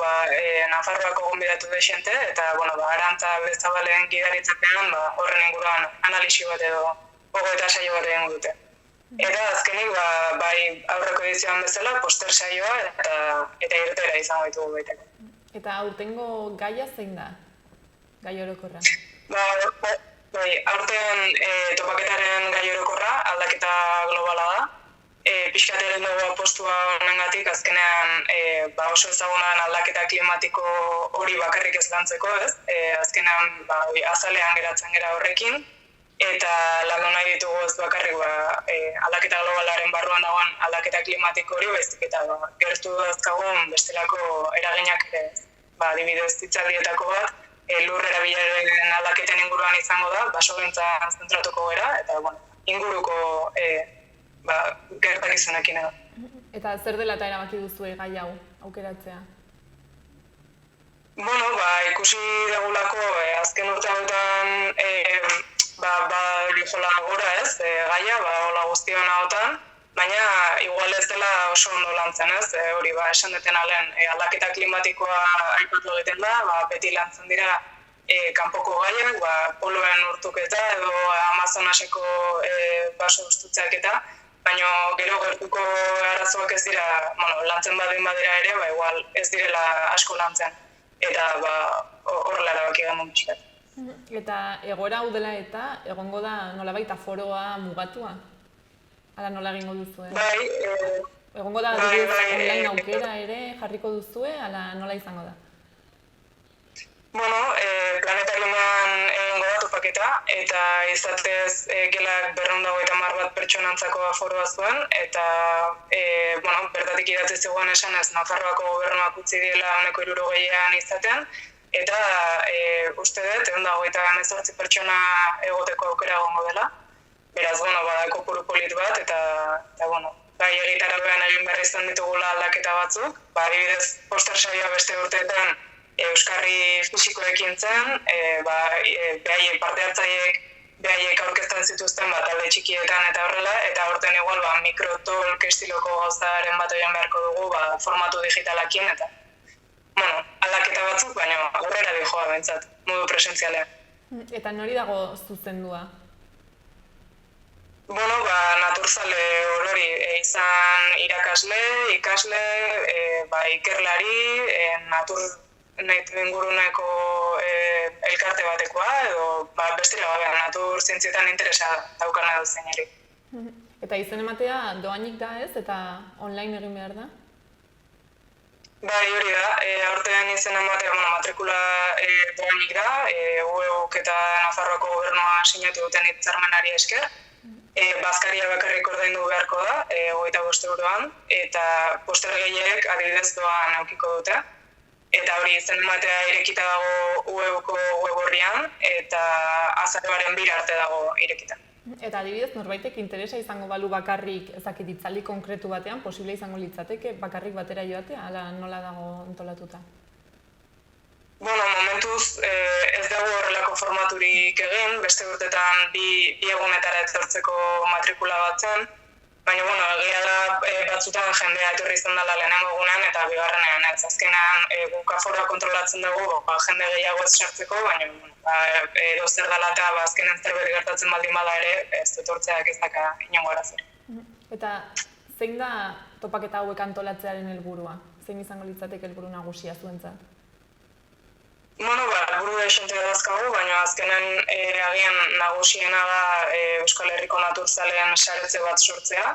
Nafarroako gonbidatu desente, eta Arantza Bezabalen gidaritzapean horren inguruan analisi bat edo gogo eta saio bat egingo dute. Eta azkenik, bai aurreko edizioan bezala, poster saioa eta irtera izango ditugu baiteko. Eta aurtengo gaia zein da? Gai orokorra? Bai, aurten topaketaren gai orokorra aldaketa globala da. Pixkateren dugu apostua honengatik azkenean oso ezagunan aldaketa klimatiko hori bakarrik ez lantzeko, ez? Azkenean azalean geratzen gera horrekin, eta landu nahi ditugu ez bakarrik aldaketa globalaren barruan dagoen aldaketa klimatiko hori, baizik eta gertu dazkagun bestelako eraginak ere, adibidez hitzaldietako bat, lur erabileraren aldaketen inguruan izango da, basogintzan zentratuko gara, eta inguruko gertakizunekin edo. Eta zer dela eta erabaki duzue gai hau aukeratzea? Ikusi dagulako azken urtean jola gora ez, gaia, hola guztion ahotan, baina igual ez dela oso ondo lantzen ez, hori esan deten alen aldaketa klimatikoa aipatu egiten da, beti lantzen dira kanpoko gaiak, poloen urtuketa edo Amazonaseko baso ustutzeak eta, baina gero gertuko arazoak ez dira, lantzen badira ere, igual ez direla asko lantzen, eta horrela erabaki genuen pixkat. Eta egoera hau dela eta egongo da nolabait aforoa mugatua? Hala nola egingo duzue? Egongo da online aukera ere jarriko duzue, hala nola izango da? Planetariumean egingo da topaketa, eta izatez gelak 250 bat pertsonantzako aforoa zuen, eta bertatik idatzi zegoen esan ez Nafarroako gobernuak utzi diela 60%an izaten, eta uste dut, 128 pertsona egoteko aukera egongo dela. Beraz, kopuru polit bat, eta bai egitaragoan egin behar izan ditugula aldaketa batzuk. Adibidez, poster saioa beste urteetan euskarri fisikoekin zen, behaiek parte hartzaileek behaiek aurkezten zituzten talde txikietan eta horrela, eta aurten igual mikrotalk estiloko gauzaren bat egin beharko dugu formatu digitalakin, eta aldaketa batzuk, baina aurrera dijoa bentsat, modu presentzialean. Eta nori dago zuzendua? Naturzale horori, izan irakasle, ikasle, ikerlari, natur inguruneko elkarte batekoa, edo bestela natur zientzietan interesa daukana duzen ere. Eta izen ematea doainik da ez, eta online egin behar da? Hori da, aurten izen ematea matrikula doainik da, UEUk eta Nafarroako gobernua sinatu duten hitzarmenari esker. Bazkaria bakarrik ordaindu beharko da, 25 euroan, eta poster gehiek adibidez doan aukiko dute. Eta hori izen ematea irekita dago UEUko web horrian, eta azaroaren 2 arte dago irekita. Eta adibidez, norbaitek interesa izango balu bakarrik ezakit hitzaldi konkretu batean, posible izango litzateke bakarrik batera joatea, ala nola dago antolatuta? Momentuz ez dago horrelako formaturik egin, beste urtetan bi egunetara etortzeko matrikula bat zen, baina egia da batzutan jendea etorri izan dela lehenengo egunean eta bigarrenean ez. Azkenean guk aforoa kontrolatzen dugu jende gehiago ez sartzeko, baina edo zer dela eta azkenen zerbait gertatzen baldin bada ere, ez etortzeak ez daka inongo arazorik. Eta zein da topaketa hauek antolatzearen helburua? Zein izango litzateke helburu nagusia zuentzat? Bueno, helburu desente dauzkagu, baina azkenen agian nagusiena da Euskal Herriko naturzaleen saretze bat sortzea.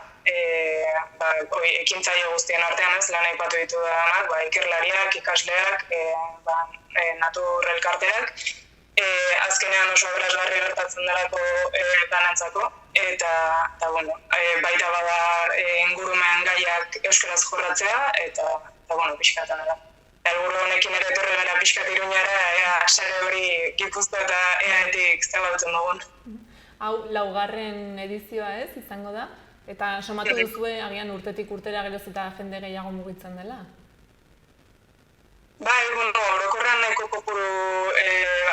Ekintzaile guztien artean ez, lan aipatu ditu danak, ikerlariak, ikasleak, natur elkarteak. Azkenean oso aberasgarri gertatzen delako danentzako. Eta baita bada ingurumen gaiak euskaraz jorratzea, eta pixkatan da. Helburu honekin ere etorri gara pixkat Iruñara, sare hori Gipuzkoa eta EAetik zabaltzen dugun. Hau, 4. edizioa ez, izango da, eta somatu duzue agian urtetik urtera geroz eta jende gehiago mugitzen dela? Orokorrean nahiko kopuru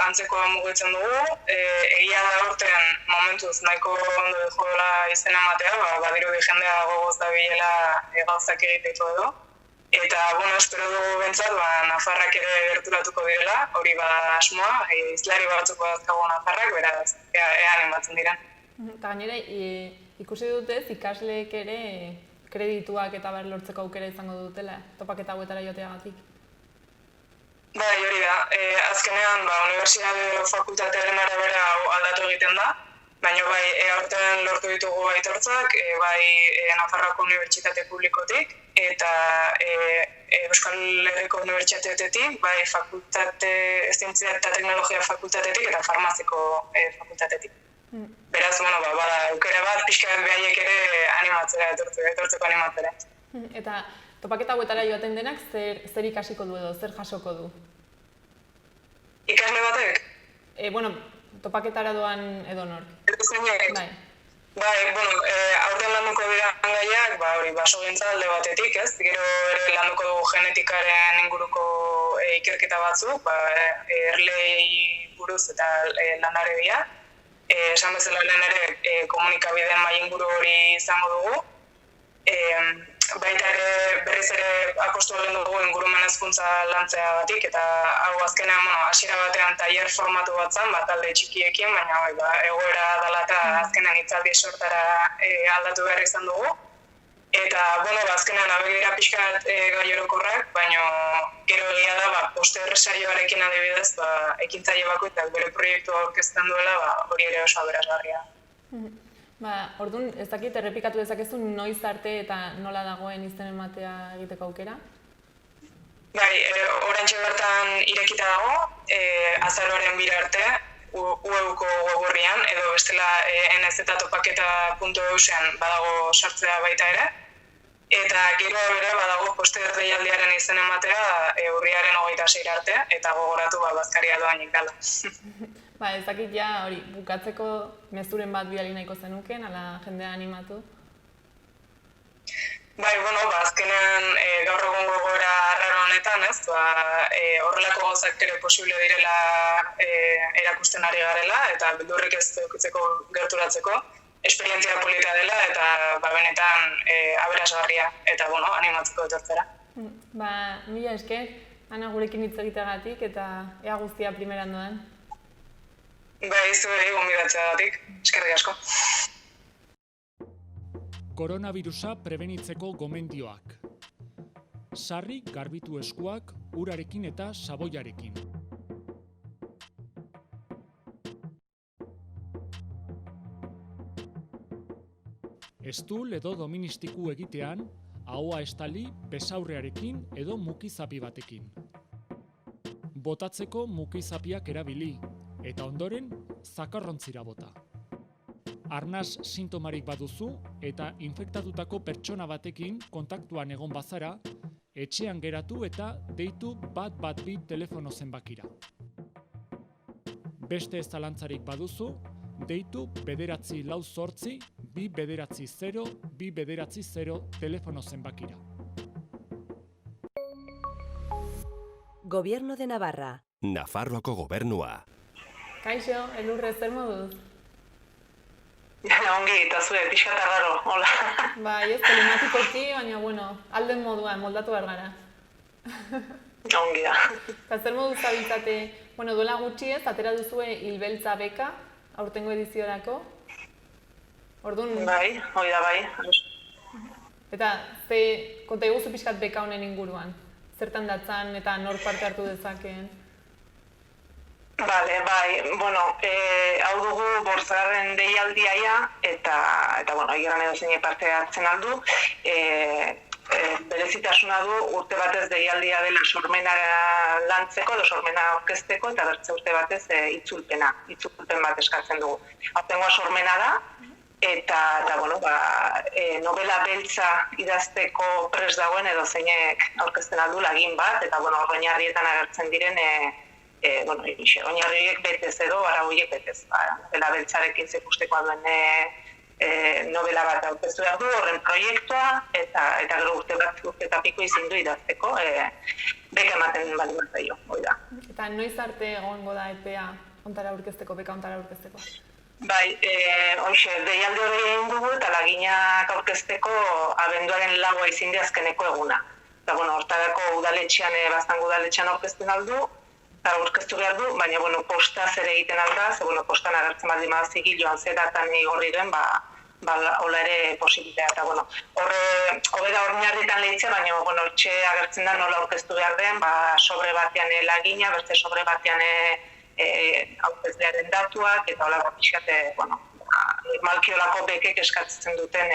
antzekoa mugitzen dugu. Egia da aurten momentuz nahiko ondo jola izena ematea, badirudi jendea gogoz dabilela gauzak egiteko edo. Eta, espero dugu bentsat, Nafarrak ere gerturatuko direla, hori asmoa, izlari batzuk badazkago Nafarrak, beraz, animatzen diren. Eta gainera, ikusi dutez, ikasleek ere kredituak eta lortzeko aukera izango dutela, topaketa hauetara joateagatik. Hori da, azkenean, unibertsitate fakultatearen arabera aldatu egiten da, baina aurten lortu ditugu aitortzak, Nafarroako Unibertsitate Publikotik, eta Euskal Herriko Unibertsitatetik, fakultate, zientzia eta teknologia fakultatetik eta farmaziko fakultatetik. Beraz, bada aukera bat, pixka bat behaiek ere animatzera, etortzeko animatzera. Eta topaketa hauetara joaten denak zer ikasiko du edo, zer jasoko du? Ikasle batek? Topaketara doan edo nork. Edo zeinek? Aurten landuko dira gaiak, basogintza alde batetik, ez? Gero ere landuko dugu genetikaren inguruko ikerketa batzuk, erlei buruz eta landare dira. Esan bezala lehen ere komunikabideen maila inguru hori izango dugu. Baita ere berriz ere apostu egin dugu ingurumen hezkuntza lantzea batik, eta hau azkenean hasiera batean tailer formatu bat zen, talde txikiekin, baina egoera dela eta azkenean hitzaldi sortara aldatu behar izan dugu. Eta, azkenean abegira pixkat gai orokorrak, baina gero egia da, poster saioarekin adibidez, ekintzaile bakoitzak bere proiektua aurkezten duela, hori ere oso aberasgarria. Orduan, ez dakit, errepikatu dezakezu noiz arte eta nola dagoen izen ematea egiteko aukera? Oraintxe bertan irekita dago, azaroaren 2 arte, UEUko webgorrian, edo bestela nztopaketa.eusen badago sartzea baita ere. Eta gero bere badago poster deialdiaren izen ematea urriaren 26 arte, eta gogoratu bazkaria doainik dela. Ez dakit hori, bukatzeko mezuren bat bidali nahiko zenuken, ala jendea animatu? Azkenean gaur egun gogora arraro honetan, ez? Horrelako gauzak ere posible direla erakusten ari garela, eta beldurrik ez edukitzeko gerturatzeko, esperientzia polita dela, eta benetan aberasgarria, eta animatzeko etortzera. Mila esker, Ana gurekin hitz egiteagatik, eta ea guztia primeran doan. Zuei gonbidatzeagatik, eskerrik asko. Koronavirusa prebenitzeko gomendioak. Sarri garbitu eskuak urarekin eta saboiarekin. Estul edo doministiku egitean, ahoa estali besaurrearekin edo mukizapi batekin. Botatzeko mukizapiak erabili, eta ondoren zakarrontzira bota. Arnas sintomarik baduzu eta infektatutako pertsona batekin kontaktuan egon bazara, etxean geratu eta deitu 112 telefono zenbakira. Beste ez zalantzarik baduzu, deitu 948 290 290 telefono zenbakira. Gobierno de Navarra. Nafarroako gobernua. Kaixo, Elurre, zer moduz? Ongi, eta zue, pixka eta raro, hola. Ez telematikoki, baina, alden moduan, moldatu behar gara. Ongi da. Eta zer moduz zabiltzate, duela gutxi ez, atera duzue Hilbeltza beka, aurtengo ediziorako. Orduan... hori da bai. Eta, konta iguzu pixkat beka honen inguruan? Zertan datzan eta nor parte hartu dezakeen? Bale, bai, hau dugu bortzgarren deialdiaia eta egeran edo zein parte hartzen aldu. Berezitasuna du urte batez deialdia dela sormena lantzeko edo sormena aurkezteko eta bertze urte batez itzulpen bat eskatzen dugu. Aurtengoa sormena da eta novela beltza idazteko prest dagoen edo zeinek aurkezten aldu lagin bat eta oinarrietan agertzen diren oinarriek betez edo arauiek betez. Novela beltzarekin zekustekoa duen novela bat aurkeztu behar du, horren proiektua, eta gero urte eta piko izin du idazteko, beka ematen bali bat zaio, hori da. Eta noiz arte egongo da epea ontara aurkezteko, beka ontara aurkezteko? Bai, deialdi hori egin dugu eta laginak aurkezteko abenduaren 4 izin di azkeneko eguna. Eta, hortarako udaletxean, baztango udaletxean aurkezten aldu, eta aurkeztu behar du, baina, postaz ere egiten alda, ze, postan agertzen baldin badaziki joan zeratan igorri duen, hola ere posibilitea. Eta, hobeda oinarrietan lehitzea, baina, etxe agertzen da nola aurkeztu behar den, sobre batean lagina, bertze sobre batean aurkezlearen datuak, eta hola pixkat, normalki holako bekek eskatzen duten,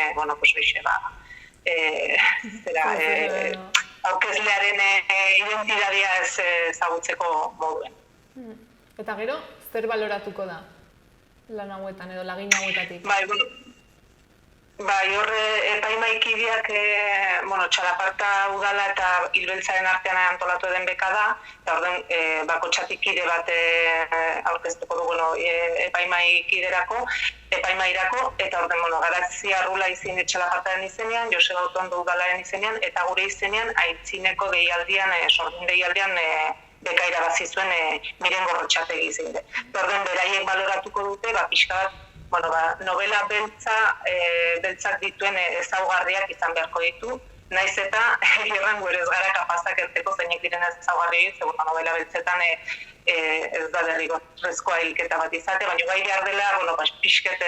aurkezlearen identitatea ez ezagutzeko moduen. Eta gero, zer baloratuko da lan hauetan edo lagin hauetatik? Bai, horre epaimaikideak txalaparta udala eta hilbeltzaren artean antolatu den beka da, eta orden bakotxatik kide bat aurkeztuko du epaimairako, eta orden Garazia Arrula izin txalapartaren izenean, Joseba Otondo udalaren izenean, eta gure izenean aitzineko deialdian, sordin deialdian beka irabazi zuen Miren Gorrotxategi izin de. Orden beraiek baloratuko dute, pixka bat, novela beltzak dituen ezaugarriak izan beharko ditu, naiz eta errango ere ez gara kapazak erteko zeinek diren ezaugarri, ze novela beltzetan ez da derrigorrezkoa hilketa bat izate, baina gai behar dela, pixkete,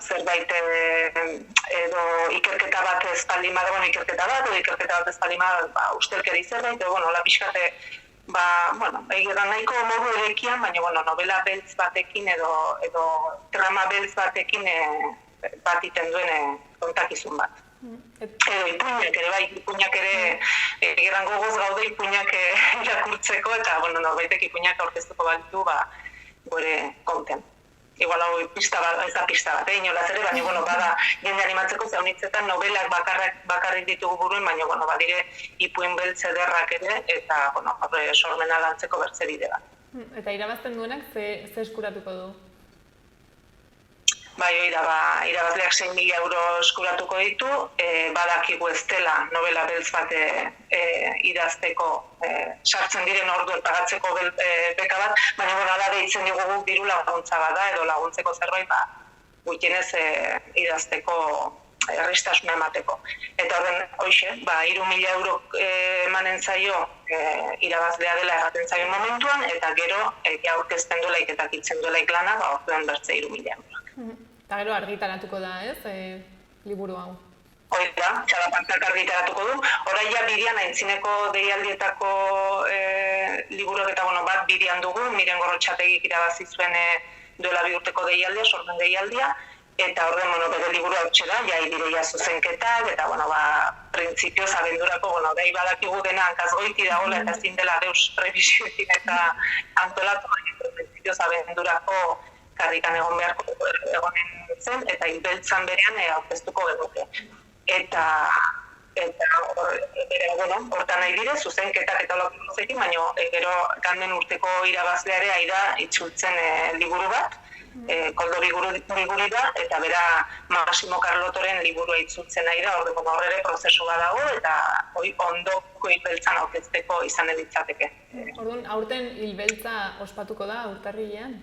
zerbait edo ikerketa bat espaldin bada, ikerketa bat espaldin bada, ustelkeri zerbait, hola pixkate, egiran nahiko modu erekian, baina novela beltz batekin edo trama beltz batekin bat iten duen kontakizun bat. Edo ipuinak ere, ipuinak ere egiran gogoz gaude ipuinak irakurtzeko eta norbaitek ipuinak aurkeztuko balitu gore konten. Igual hau pista bat, ez da pista bat, inolaz ere, baina bada jende animatzeko zaunitzetan novelak bakarrik ditugu buruen, baina badire ipuin beltze derrak ere, eta sormena lantzeko bertze bide bat. Eta irabazten duenak ze eskuratuko du? Bai, irabazleak 6.000 euro eskuratuko ditu, badakigu ez dela novela beltz bat idazteko sartzen diren ordu pagatzeko beka bat, baina ala deitzen dugu diru laguntza bat da, edo laguntzeko zerbait, gutienez idazteko errestasuna emateko. Eta horren, hoxe, 3.000 euro emanen zaio irabazlea dela erraten zaio momentuan, eta gero aurkezten duelaik eta kitzen duelaik lana, orduan bertze 3.000 euro. Eta gero argitaratuko da, ez, liburu hau? Hori da, txalapartak argitaratuko du. Horaia bidean, aintzineko deialdietako liburuak eta bat bidean dugu, Miren Gorrotxategik irabazi zuen duela 2 urteko deialdia, sormen deialdia, eta horren, bere liburu hau txera, idireia zuzenketak, eta, printzipioz abendurako, gai badakigu dena hankazgoiti dagoela, eta ezin dela deus prebisioekin eta antolatu, printzipioz abendurako karrikan egon beharko egonen zen, eta hilbeltzan berean aurkeztuko genuke. Eta hortan nahi dire, zuzenketak eta olakozekin, baina gero ganden urteko irabazleare aida itzultzen liburu bat, Koldo liburu da, eta bera Massimo Carlottoren liburua itzultzen nahi da, horre prozesu bat dago, eta ondoko hilbeltzan aurkezteko izan editzateke. Orduan, aurten hilbeltza ospatuko da urtarrilean?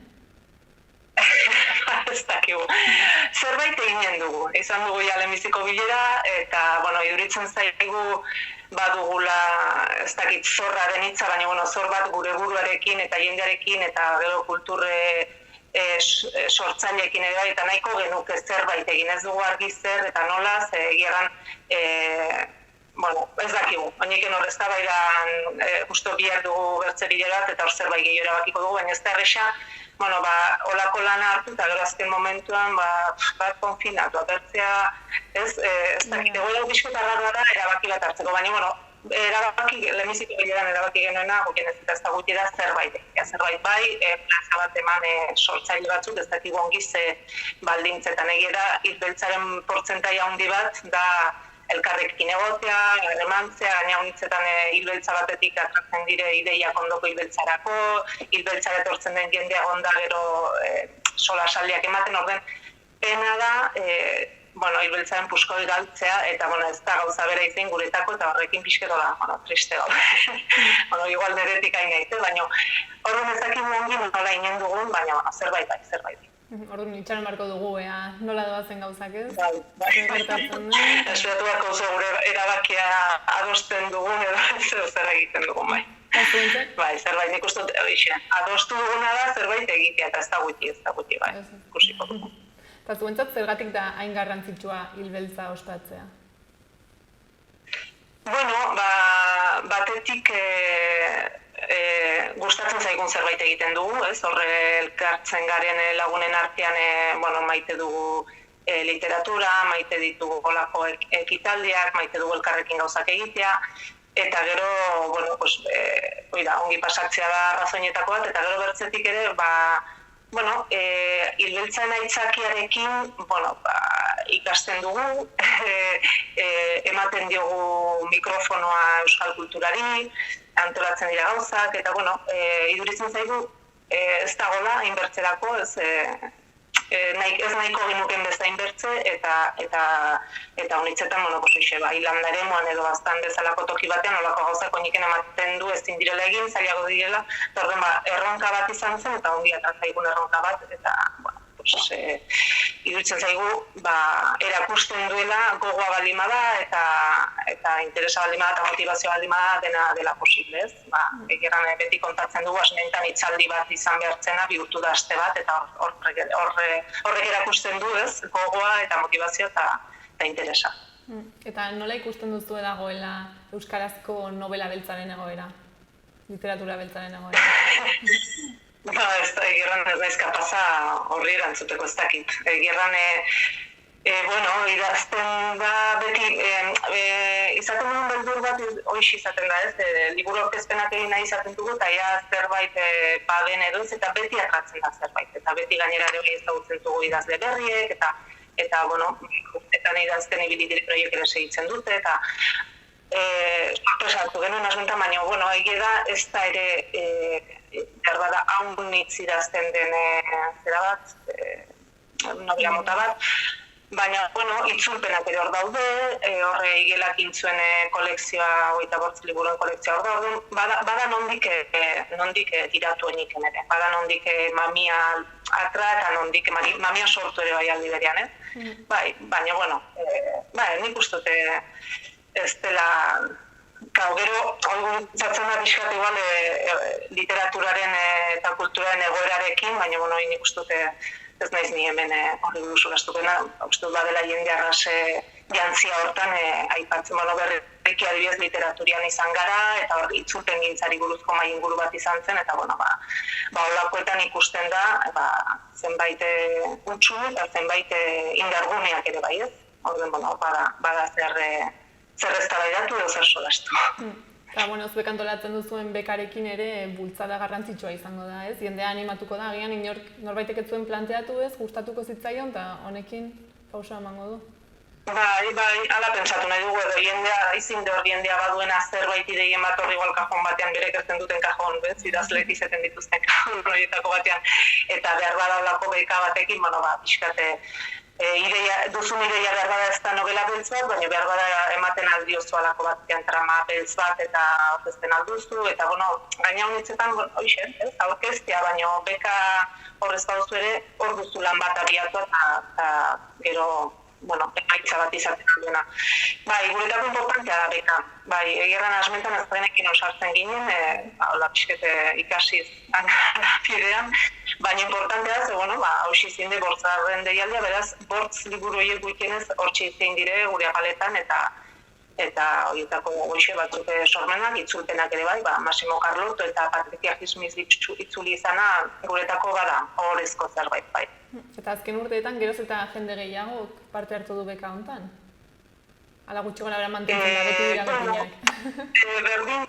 Ez dakigu. Zerbait eginen dugu. Izan dugu lehenbiziko bilera, eta, iduritzen zaigu badugula, ez dakit zorra den hitza, baina zor bat gure buruarekin eta jendearekin eta gero kulturre sortzaileekin ere, eta nahiko genuke zerbait egin ez dugu argi zer eta nola, egiaran, ez dakigu. Oiniken hor eztabaidan justo bihar dugu bertze bilera bat eta hor zerbait gehiago erabakiko dugu, baina ez da erresa, olako lana hartu eta gero azken momentuan bat konfinatu, apertzea, ez dakit, egoera bizkota gara erabaki bat hartzeko, baina, erabaki, lehenbiziko bileran erabaki genuena, gukien ez da gutira zerbait bai, plaza bat eman sortzaile batzuk, ez dakigu ongi ze baldintzetan egiera, hilbeltzaren portzentaia handi bat, da elkarrekin egotea, emantzea, gaina honitzetan hilbeltza batetik atratzen dire ideiak ondoko hilbeltzarako, hilbeltzara etortzen den jendea onda gero solasaldiak ematen, orden pena da, hilbeltzaren puskoi galtzea, eta ez da gauza bera izan guretako, eta horrekin pixketo da, triste gaur. Igual neretik hain gaite, baina horren ezakimu ongi nola inen dugun, baina zerbait bai. Orduan, itxaron barko dugu, nola doazen gauzak ez? Bai. Esperatu barko duzu gure erabakia adosten dugun, edo zer egiten dugun, bai. Bai, zerbait nik uste adostu duguna da zerbait egitea, eta ez da guti, bai, ikusiko dugu. Eta zuentzat zergatik da hain garrantzitsua hilbeltza ospatzea? Batetik gustatzen zaigun zerbait egiten dugu, horre elkartzen garen lagunen artean maite dugu literatura, maite ditugu golako ekitaldiak, maite dugu elkarrekin gauzak egitea, eta gero, ongi pasatzea da arrazoinetako bat, eta gero bertzetik ere, hilbeltzen aitzakiarekin, ikasten dugu, ematen diogu mikrofonoa euskal kulturari, antolatzen dira gauzak, eta iduritzen zaigu ez dagoela inbertzerako, ez nahiko ginuken bezain bertze, eta honitzetan, hilandaremoan edo bastan bezalako toki batean, olako gauzak oiniken ematen du ezin direla egin, zailago direla, eta orden erronka bat izan zen, eta ongi zaigun erronka bat, eta iduritzen zaigu erakusten duela gogoa baldin bada, eta interesa baldin bada, eta motivazioa baldin bada dena dela posible, ez? Egeran beti kontatzen dugu, asneetan itzaldi bat izan behartzena, bihurtu da aste bat, eta horrek erakusten du, ez? Gogoa eta motivazioa eta interesa. Eta nola ikusten duzu dagoela euskarazko novela beltzaren egoera? Literatura beltzaren egoera? Ez da, egerran ez naiz kapaza horri erantzuteko ez dakit. Egerran, idazten da beti, izaten duen beldur bat hoiz izaten da ez, liburu aurkezpenak egin nahi izaten dugu, eta zerbait baden edo ez, eta beti atratzen da zerbait. Eta beti gainera hori ezagutzen dugu idazle berriek, eta urtetan idazten ibili dire proiek ere segitzen dute, eta sorpresatu genuen asmentan, baina egia da ez da ere berbada haun idazten den zera bat, novela mota bat, baina itzulpenak ere hor daude, horre igelak intzuen kolekzioa, 28 liburuen kolekzioa hor daude, bada nondik tiratu eniken ere, bada nondik mamia atra eta nondik mamia sortu ere bai aldi berean, baina, nik ustute ez dela, gero, zatzen da pixkat igual literaturaren eta kulturaren egoerarekin, baina nik ustute ez naiz ni hemen hori buruz ulastuko,ena, uste dut badela jende arrase jantzia hortan aipatzen, berriki adibidez literaturian izan gara, eta hor itzulpen gintzari buruzko mahai inguru bat izan zen, eta holakoetan ikusten da, zenbait utxu eta zenbait indarguneak ere bai ez, orden bada zer eztabaidatu edo zer solastu. Eta, zuek antolatzen duzuen bekarekin ere bultzada garrantzitsua izango da, ez? Jendea animatuko da, agian norbaitek ez zuen planteatu ez, gustatuko zitzaion, eta honekin pausa emango du. Bai, ala pentsatu nahi dugu edo jendea baduena zerbait ideien bat horri igual kajon batean berek ezten duten kajon, idazleek izaten dituzten kajon horietako batean, eta behar bada olako beka batekin, pixkate, duzun ideia behar bada ez da novela beltz bat, baina behar bada ematen aldiozu alako batean trama beltz bat eta orkesten alduzu, eta gaina honitzetan, aurkeztea, baina beka horrez baduzu ere, hor duzu lan bat abiatu eta gero, emaitza bat izaten alduena. Guretako importantea da beka. Egerran asmentan ez denekin osartzen ginen, pixkete ikasiz fidean, baina importantea da, hausi zinde bortzaren deialdea, beraz, bortz liburu horiek guikenez hortxe izan dire gure apaletan, eta horietako goixe batzuk sormenak, itzulpenak ere bai, Massimo Carlotto eta Patricia Highsmith itzuli izana guretako bada, horrezko zerbait bai. Eta azken urteetan geroz eta jende gehiago parte hartu du beka hontan? Ala gutxi gora bera mantentzen da, beti dira berdinak. Berdin,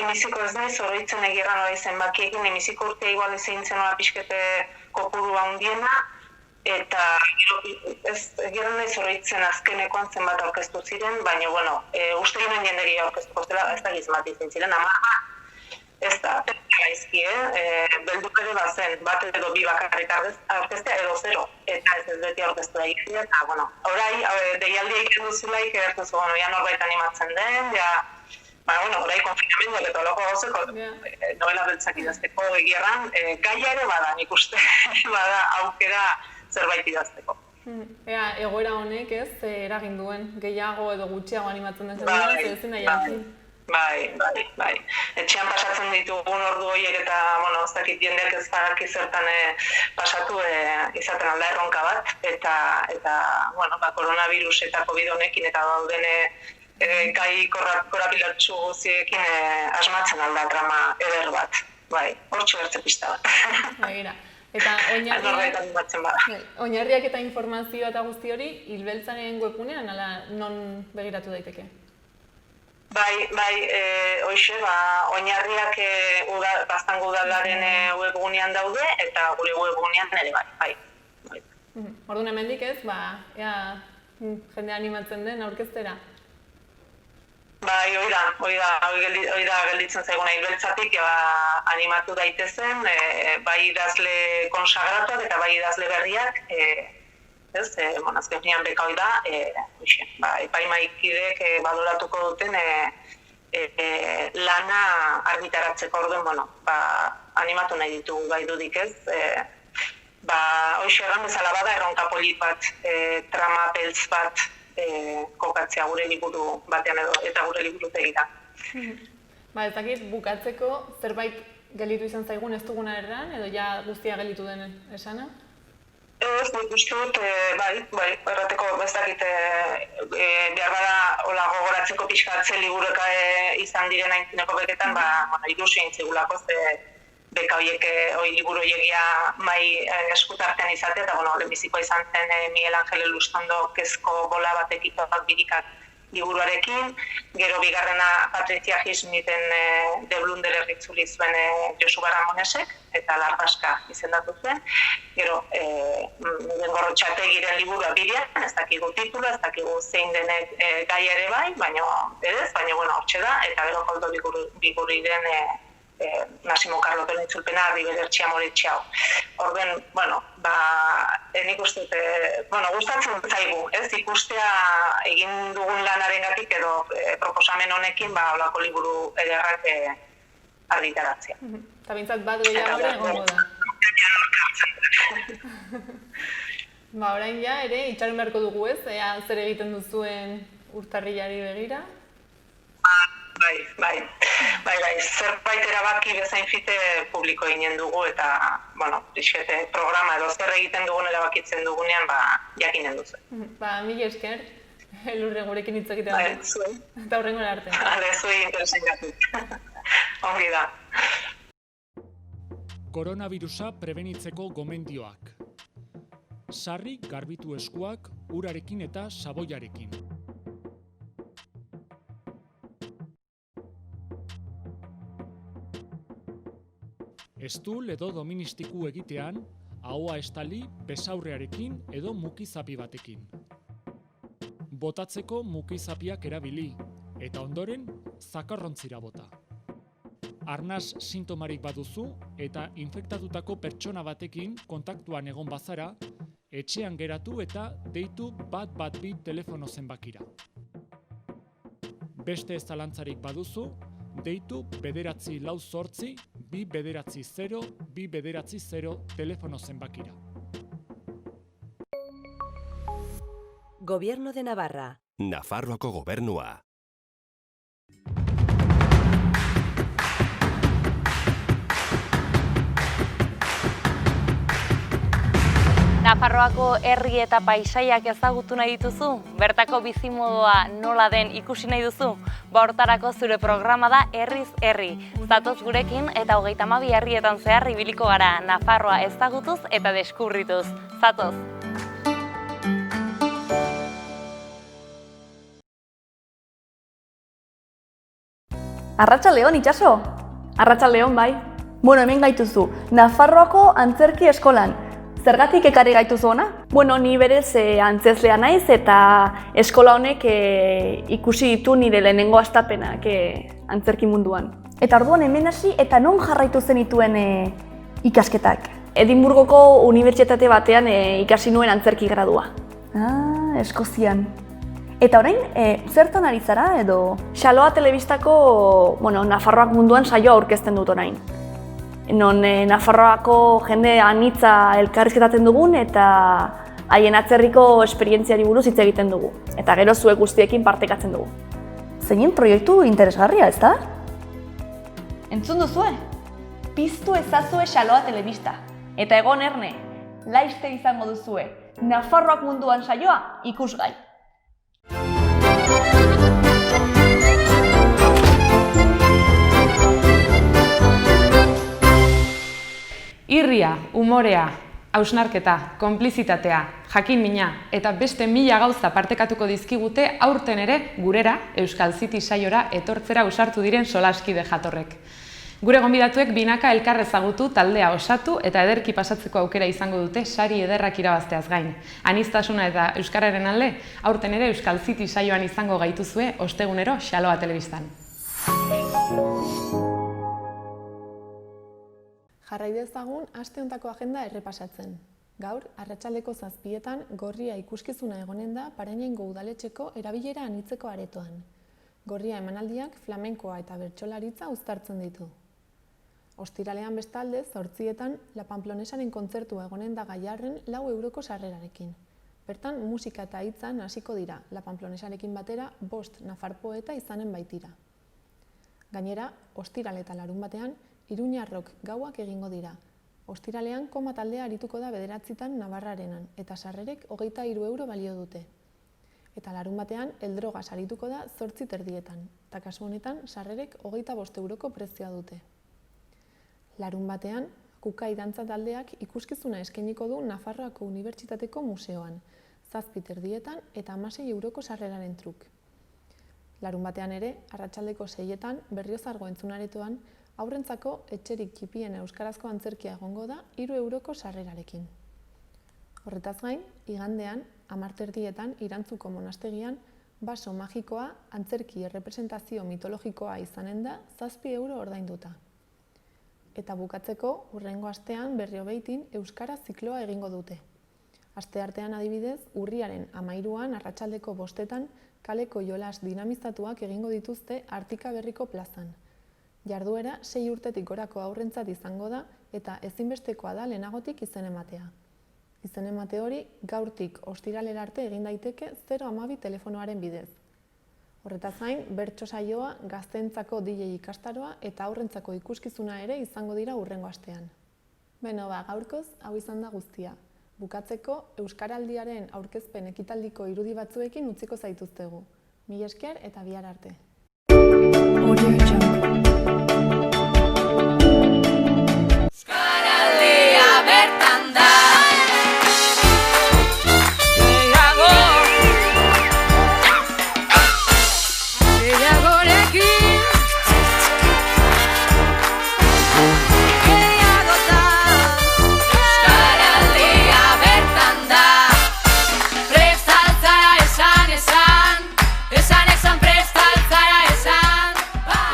emiziko ez naiz, oroitzen egirran hori zenbakiekin, emiziko urte igual ezin zen hori pixkete kopuru handiena, eta egirran naiz oroitzen azkenekoan zenbat aurkeztu ziren, baina, bueno, uste ginen jendegi aurkeztuko zela, ez da gizmati izin ziren, ama, ez da, gaizki, belduk ere bazen, bat edo bi bakarrik aurkeztea edo zero, eta ez beti aurkeztu da egitea, eta, bueno, orai, deialdia egiten duzulaik, ertuzu, bueno, ja norbait animatzen den, ja, orai konfinamenduak eta olako gauzeko novela beltzak idazteko egierran, gaia ere bada, nik uste, bada aukera zerbait idazteko. Egoera honek ez, eragin duen, gehiago edo gutxiago animatzen den zenduan, ezin nahi antzin. Bai. Etxean pasatzen ditugun ordu horiek eta, bueno, ez dakit jendeak ez daki zertan pasatu izaten alda erronka bat, eta, bueno, koronavirus eta COVID honekin eta dauden gai korapilatxu guziekin asmatzen alda trama eder bat. Bai, hortxe bertze pista bat. Begira. Eta oinarriak eta informazioa eta guzti hori, Hilbeltzaren webgunean, ala non begiratu daiteke? Bai, hoxe, oinarriak Baztango udalaren webgunean daude, eta gure webgunean ere bai. Orduan hemendik ez, ea jende animatzen den aurkeztera? Bai, hori da gelditzen zaiguna Hilbeltzatik, animatu daitezen, bai idazle konsagratuak eta bai idazle berriak, azken finean beka hori da, epaimaikidek baloratuko duten lana argitaratzeko orduan, animatu nahi ditugu bai dudik ez, hoxe erran bezala bada erronka polit bat, trama beltz bat, kokatzea gure liburu batean edo eta gure liburutegira. Ez dakit bukatzeko zerbait gelitu izan zaigun ez duguna erran edo ja guztia gelitu den esana? Ez, nik uste dut, bai, errateko ez dakit behar bada hola gogoratzeko pixkatze liburuka izan diren aintzineko beketan, ilusi aintzigulako beka horiek liburu horiegia mai eskutartean izatea, eta lehenbizikoa izan zen Miguel Ángel Elustondo kezko bola batek itoak birikak liburuarekin, gero bigarrena Patricia Highsmithen De Blunder erritzuli zuen Josu Ramonesek, eta Lardaska izendatu zuen, gero Gorrotxategiren liburua bidean, ez dakigu titula, ez dakigu zein denek gai ere bai, baina hortxe da, eta gero Koldo Bigurriren Massimo Carlottoren itzulpena Arrivederci amore ciao. Orduen, nik uste, gustatzen zaigu, ez ikustea egin dugun lanarengatik edo proposamen honekin holako liburu ederrak argitaratzea. Eta bintzat bat gehiago egongo da. Orain ja ere, itxaron beharko dugu ez, zer egiten duzuen urtarrilari begira? Bai, zerbait erabaki bezain fite publiko eginen dugu eta, programa edo zer egiten dugun erabakitzen dugunean, jakinen duzu. Mila esker, Elurre gurekin hitz egiten dut. Eta horrengo arte. Zui interesen gatu. Ongi da. Koronavirusa prebenitzeko gomendioak. Sarri garbitu eskuak urarekin eta saboiarekin. Estul edo doministiku egitean, ahoa estali besaurrearekin edo mukizapi batekin. Botatzeko mukizapiak erabili, eta ondoren zakarrontzira bota. Arnas sintomarik baduzu eta infektatutako pertsona batekin kontaktuan egon bazara, etxean geratu eta deitu 112 telefono zenbakira. Beste ez zalantzarik baduzu, deitu 948 290 290 telefono zenbakira. Gobierno de Navarra. Nafarroako gobernua. Nafarroako herri eta paisaiak ezagutu nahi dituzu? Bertako bizimodoa nola den ikusi nahi duzu? Hortarako zure programa da Herriz Herri. Zatoz gurekin eta 32 herrietan zehar ibiliko gara, Nafarroa ezagutuz eta deskubrituz. Zatoz! Arratsaldeon, Itxaso! Arratsaldeon, bai. Bueno, hemen gaituzu, Nafarroako antzerki eskolan. Zergatik ekarri gaituzu ona? Bueno, ni berez antzezlea naiz eta eskola honek ikusi ditu nire lehenengo hastapenak antzerki munduan. Eta orduan hemen hasi eta non jarraitu zenituen ikasketak? Edinburgoko unibertsitate batean ikasi nuen antzerki gradua. Eskozian. Eta orain, zertan ari zara edo? Xaloa telebistako, Nafarroak munduan saioa aurkezten dut orain. Non Nafarroako jende anitza elkarrizketatzen dugun eta haien atzerriko esperientziari buruz hitz egiten dugu. Eta gero zuek guztiekin partekatzen dugu. Zeinen proiektu interesgarria, ez da? Entzun duzue? Piztu ezazue Xaloa telebista. Eta egon erne, laiste izango duzue. Nafarroak munduan saioa ikusgai. Irria, umorea, hausnarketa, konplizitatea, jakin-mina eta beste 1000 gauza partekatuko dizkigute aurten ere gurera, Euskal City saiora etortzera ausartu diren solaskide jatorrek. Gure gonbidatuek binaka elkar ezagutu, taldea osatu eta ederki pasatzeko aukera izango dute sari ederrak irabazteaz gain. Aniztasuna eta euskararen alde, aurten ere Euskal City saioan izango gaituzue ostegunero Xaloa telebistan. Jarrai dezagun aste hontako agenda errepasatzen. Gaur, arratsaldeko 7etan Gorria ikuskizuna egonen da Parainengo udaletxeko erabilera anitzeko aretoan. Gorria emanaldiak flamenkoa eta bertsolaritza uztartzen ditu. Ostiralean bestalde, 8etan La Pamplonesaren kontzertua egonen da Gaiarren 4 euroko sarrerarekin. Bertan, musika eta hitzan hasiko dira, La Pamplonesarekin batera 5 nafar poeta izanen baitira. Gainera, ostiral eta larunbatean, Iruñarrok gauak egingo dira. Ostiralean koma taldea arituko da 9etan Navarrarenan eta sarrerek 23 euro balio dute. Eta larunbatean Eldrogas arituko da 8:30 eta kasu honetan sarrerek 25 euroko prezioa dute. Larunbatean Kukai dantza taldeak ikuskizuna eskainiko du Nafarroako Unibertsitateko museoan, 7:30 eta 16 euroko sarreraren truk. Larunbatean ere, arratsaldeko 6etan Berriozargo entzunaretoan aurrentzako etxerik txipien euskarazko antzerkia egongo da 3 euroko sarrerarekin. Horretaz gain, igandean, 10:30 Irantzuko monastegian, baso magikoa antzerki errepresentazio mitologikoa izanen da 7 euro ordainduta. Eta bukatzeko, hurrengo astean Berriobeitin euskara zikloa egingo dute. Asteartean adibidez, urriaren 13an arratsaldeko 5etan kaleko jolas dinamizatuak egingo dituzte Artika Berriko plazan. Jarduera 6 urtetik gorako aurrentzat izango da eta ezinbestekoa da lehenagotik izen ematea. Izen emate hori gaurtik ostiralera arte egin daiteke 012 telefonoaren bidez. Horretaz gain, bertso saioa, gazteentzako DJ ikastaroa eta aurrentzako ikuskizuna ere izango dira hurrengo astean. Beno, gaurkoz, hau izan da guztia. Bukatzeko, Euskaraldiaren aurkezpen ekitaldiko irudi batzuekin utziko zaituztegu. Mila esker eta bihar arte.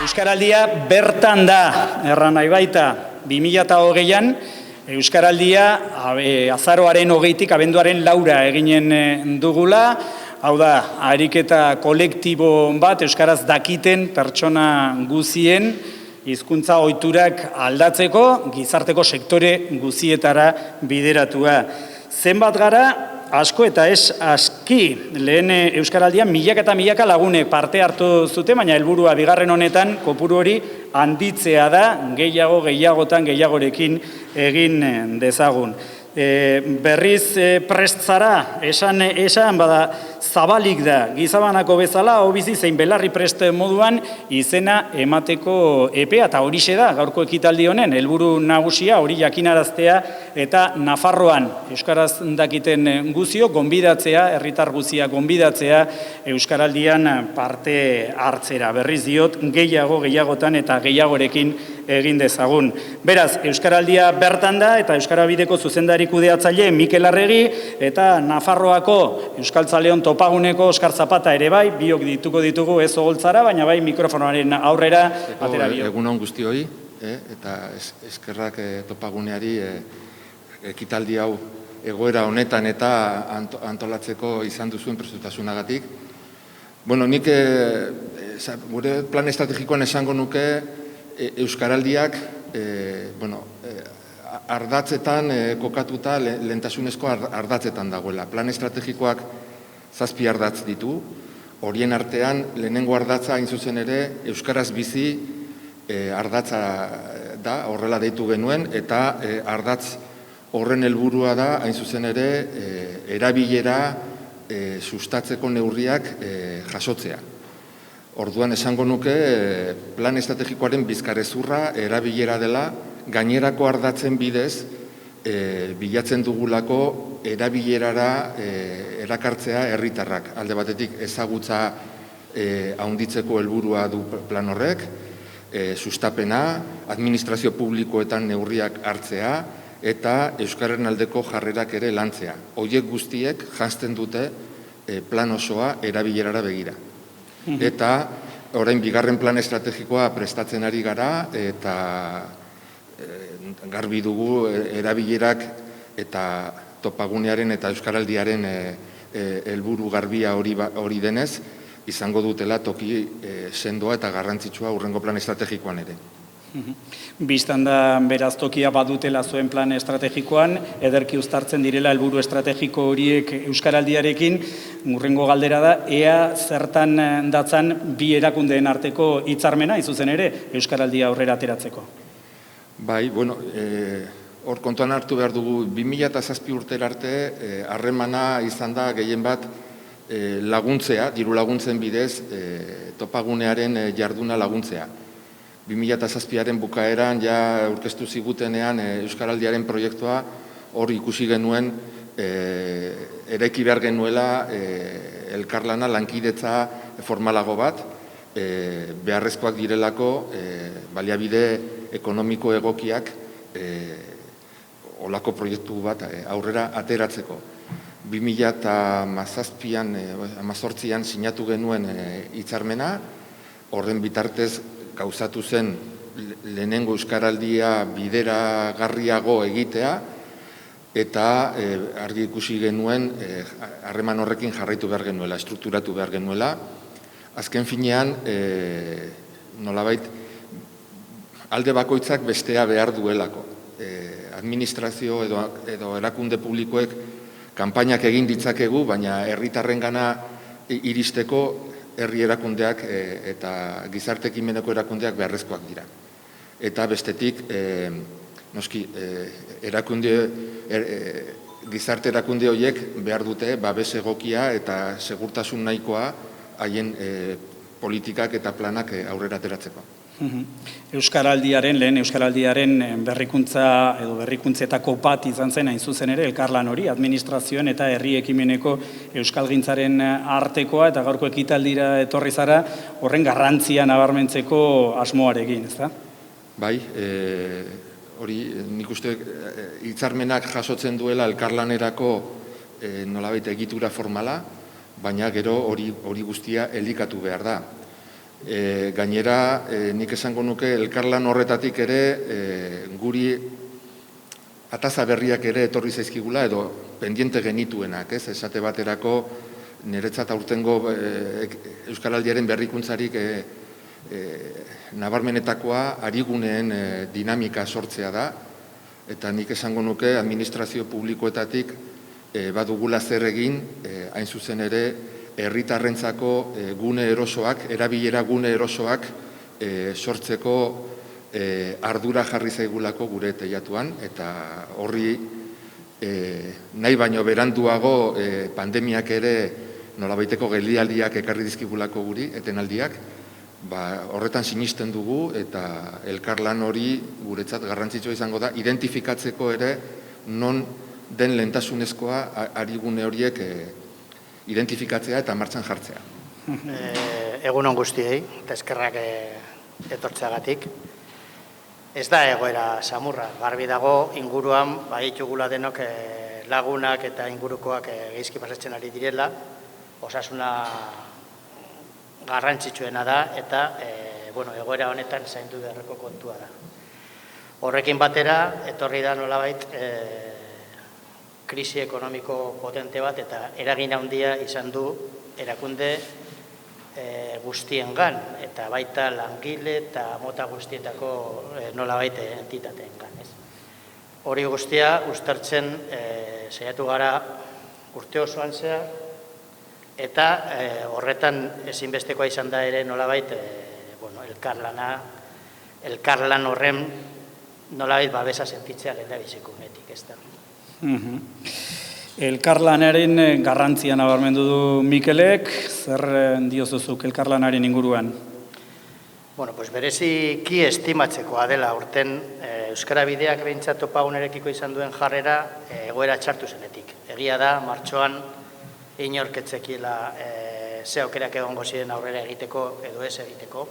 Euskaraldia bertan da, erran nahi baita, 2020an, Euskaraldia azaroaren 20tik abenduaren 4 eginen dugula, hau da, ariketa kolektibo bat Euskaraz dakiten pertsona guzien hizkuntza ohiturak aldatzeko, gizarteko sektore guzietara bideratua. Zenbat gara, asko eta ez aski, lehen Euskaraldian milaka eta milaka lagunek parte hartu zute, baina helburua bigarren honetan kopuru hori handitzea da, gehiagotan gehiagorekin egin dezagun. Berriz prest zara, esan bada zabalik da, gizabanako bezala, hobizi zein belarri prest moduan izena emateko epea, eta horixe da, gaurko ekitaldi honen, helburu nagusia, hori jakinaraztea, eta Nafarroan, euskaraz dakiten guzio, gonbidatzea, herritar guzia gonbidatzea, euskaraldian parte hartzera. Berriz diot, gehiagotan eta gehiagorekin egin dezagun. Beraz, euskaraldia bertan da, eta Euskarabideko zuzendari kudeatzaile Mikel Arregi, eta Nafarroako Euskaltzaleon topaguneko Oskar Zapata ere bai, biok ditugu ez ogoltzara, baina bai mikrofonoaren aurrera atera biok. Egun on guztioi, eta eskerrak topaguneari ekitaldi hau egoera honetan eta antolatzeko izan duzuen prestutasunagatik. Bueno, nik gure plan estrategikoan esango nuke euskaraldiak ardatzetan kokatuta lehentasunezko ardatzetan dagoela. Plan estrategikoak 7 ardatz ditu, horien artean lehenengo ardatza hain zuzen ere euskaraz bizi ardatza da, horrela deitu genuen, eta ardatz horren helburua da hain zuzen ere erabilera sustatzeko neurriak jasotzea. Orduan esango nuke plan estrategikoaren bizkarrezurra erabilera dela, gainerako ardatzen bidez bilatzen dugulako erabilerara erakartzea herritarrak. Alde batetik ezagutza handitzeko helburua du plan horrek, sustapena, administrazio publikoetan neurriak hartzea, eta euskararen aldeko jarrerak ere lantzea. Horiek guztiek janzten dute plan osoa erabilerara begira. Eta orain bigarren plan estrategikoa prestatzen ari gara, eta garbi dugu erabilerak eta topagunearen eta euskaraldiaren helburu garbia hori denez, izango dutela toki sendoa eta garrantzitsua hurrengo plan estrategikoan ere. Bistan da beraz tokia badutela zuen plan estrategikoan, ederki uztartzen direla helburu estrategiko horiek euskaraldiarekin, hurrengo galdera da, ea zertan datzan bi erakundeen arteko hitzarmena, izuzen ere, euskaraldia aurrera ateratzeko. Bai, bueno, hor kontuan hartu behar dugu, 2007 urtera arte, harremana izan da gehien bat laguntzea, diru laguntzen bidez, topagunearen jarduna laguntzea. 2007aren bukaeran, ja aurkeztu zigutenean euskaraldiaren proiektua hor ikusi genuen eraiki behar genuela elkarlana lankidetza formalago bat, beharrezkoak direlako baliabide ekonomiko egokiak olako proiektu bat aurrera ateratzeko. 2018an sinatu genuen hitzarmena, horren bitartez gauzatu zen lehenengo euskaraldia bideragarriago egitea, eta argi ikusi genuen harreman horrekin jarraitu behar genuela, estrukturatu behar genuela. Azken finean, nolabait, alde bakoitzak bestea behar duelako. Administrazio edo erakunde publikoek kanpainak egin ditzakegu, baina herritarrengana iristeko herri erakundeak eta gizarte ekimeneko erakundeak beharrezkoak dira. Eta bestetik, noski, gizarte erakunde horiek behar dute babes egokia eta segurtasun nahikoa haien politikak eta planak aurrera ateratzeko. Lehen Euskaraldiaren berrikuntza edo berrikuntzetako bat izan zen hain zuzen ere elkarlan hori, administrazioen eta herri ekimeneko euskalgintzaren artekoa eta gaurko ekitaldira etorri zara horren garrantzia nabarmentzeko asmoarekin, ezta? Bai, hori nik uste hitzarmenak jasotzen duela elkarlanerako nolabait egitura formala, baina gero hori guztia elikatu behar da. Gainera, nik esango nuke elkarlan horretatik ere guri ataza berriak ere etorri zaizkigula edo pendiente genituenak, esate baterako niretzat aurtengo euskaraldiaren berrikuntzarik nabarmenetakoa ariguneen dinamika sortzea da, eta nik esango nuke administrazio publikoetatik badugula zer egin, hain zuzen ere, herritarrentzako gune erosoak, erabilera gune erosoak sortzeko ardura jarri zaigulako gure teilatuan, eta horri nahi baino beranduago pandemiak ere nolabaiteko geldialdiak ekarri dizkigulako guri, etenaldiak, horretan sinisten dugu eta elkarlan hori guretzat garrantzitsua izango da, identifikatzeko ere non den lehentasunezkoa arigune horiek identifikatzea eta martxan jartzea. Egunon guztiei, eta eskerrak etortzeagatik. Ez da egoera samurra, garbi dago inguruan baditugula denok lagunak eta ingurukoak geizki pasatzen ari direla, osasuna garrantzitsuena da eta egoera honetan zaindu beharreko kontua da. Horrekin batera, etorri da nolabait krisi ekonomiko potente bat eta eragin handia izan du erakunde guztiengan eta baita langile eta mota guztietako nolabait entitateengan. Hori guztia uztartzen saiatu gara urte osoan zehar eta horretan ezinbestekoa izan da ere nolabait elkarlan horren nolabait babesa sentitzea lehendabiziko unetik, ez da. Elkarlanaren garrantzia nabarmendu du Mikelek, zer diozuzuk elkarlanaren inguruan? Bereziki estimatzekoa dela urten Euskara Bideak behintzat topagunerekiko izan duen jarrera egoera txartu zenetik. Egia da, martxoan inorketzekiela ze aukerak egongo ziren aurrera egiteko edo ez egiteko.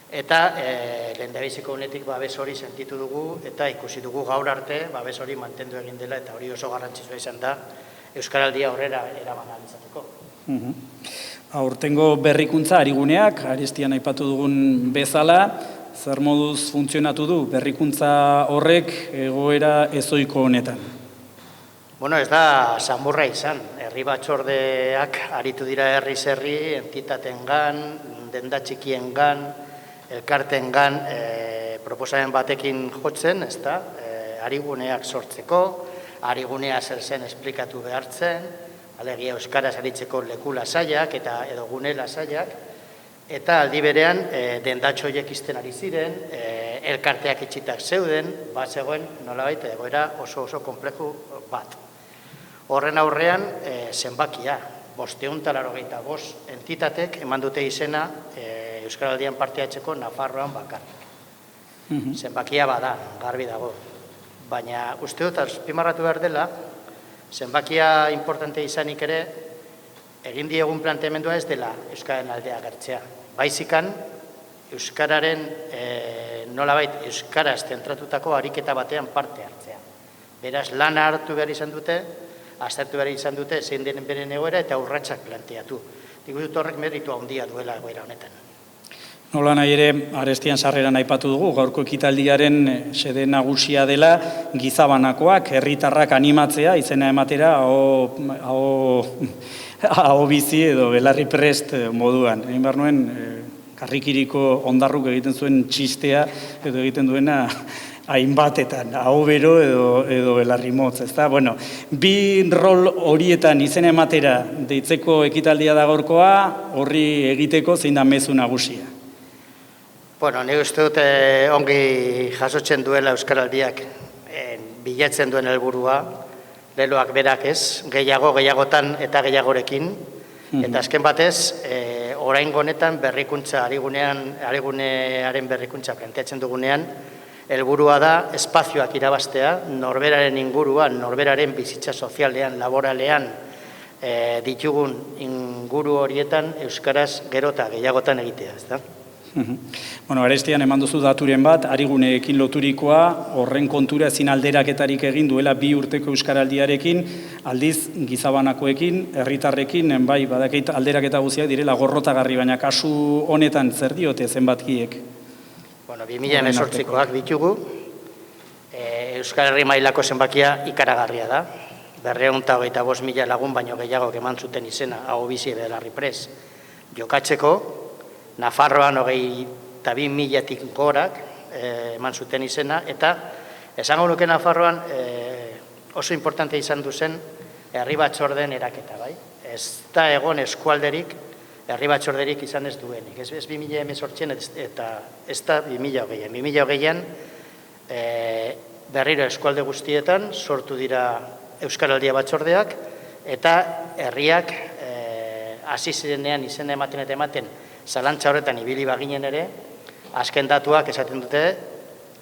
Eta lehendabiziko unetik babes hori sentitu dugu eta ikusi dugu gaur arte babes hori mantendu egin dela eta hori oso garrantzitsua izan da Euskaraldia aurrera eraman ahal izateko. Aurtengo berrikuntza ariguneak, Arestian aipatu dugun bezala, zer moduz funtzionatu du berrikuntza horrek egoera ezoiko honetan? Ez da samurra izan. Herri batzordeak aritu dira herriz herri, entitatengan, denda txikiengan, elkartengan proposamen batekin jotzen, ariguneak sortzeko, arigunea zer zen esplikatu behartzen, alegia euskaraz aritzeko leku lasaiak eta edo gune lasaiak, eta aldi berean dendatxo horiek izten ari ziren, elkarteak itxitak zeuden, bat zegoen nolabait egoera oso konpleju bat. Horren aurrean zenbakia, 585 entitatek eman dute izena Euskaraldian parte hartzeko Nafarroan bakarrik. Zenbakia bada, garbi dago. Baina uste dut azpimarratu behar dela, zenbakia importante izanik ere, egin diegun planteamendua ez dela Euskararen aldea agertzea. Baizikan, Euskararen nolabait Euskaraz zentratutako ariketa batean parte hartzea. Beraz, lana hartu behar izan dute, aztertu behar izan dute, zein denen beren egoera eta urratsak planteatu. Nik dut horrek meritu handia duela egoera honetan. Nola nahi ere, Arestian sarreran aipatu dugu, gaurko ekitaldiaren xede nagusia dela gizabanakoak, herritarrak animatzea, izena ematera, aho bizi edo belarri prest moduan. Egin behar nuen, karrikiriko ondarruk egiten zuen txistea, edo egiten duena hainbatetan, aho bero edo belarri motz, ezta? Bi rol horietan izena ematera deitzeko ekitaldia da gaurkoa, horri egiteko zein da mezu nagusia. Nik uste dut ongi jasotzen duela Euskaraldiak bilatzen duen helburua, leloak berak ez, gehiagotan eta gehiagorekin, eta azken batez, oraingo honetan berrikuntza, arigunearen berrikuntza planteatzen dugunean, helburua da espazioak irabaztea, norberaren inguruan, norberaren bizitza sozialean, laboralean ditugun inguru horietan Euskaraz gero eta gehiagotan egitea, ez da? Arestian eman duzu daturen bat, ariguneekin loturikoa, horren kontura ezin alderaketarik egin duela 2 urteko Euskaraldiarekin, aldiz gizabanakoekin, herritarrekin, bai, badakit alderaketa guziak direla gorrotagarri, baina kasu honetan zer diote zenbatkiek? 2018koak ditugu, Euskal Herri mailako zenbakia ikaragarria da, 225.000 lagun baino gehiago eman zuten izena, aho bizi belarri prest jokatzeko, Nafarroan 22.000-tik gorak eman zuten izena, eta esango nuke Nafarroan oso importante izan duzen herri batzordeen eraketa, bai? Ez da egon eskualderik herri batzorderik izan ez duenik. Ez 2018 eta ez da 2020. 2020an berriro eskualde guztietan sortu dira Euskaraldia batzordeak, eta herriak hasi zirenean izena ematen eta ematen zalantza horretan ibili baginen ere, azken datuak esaten dute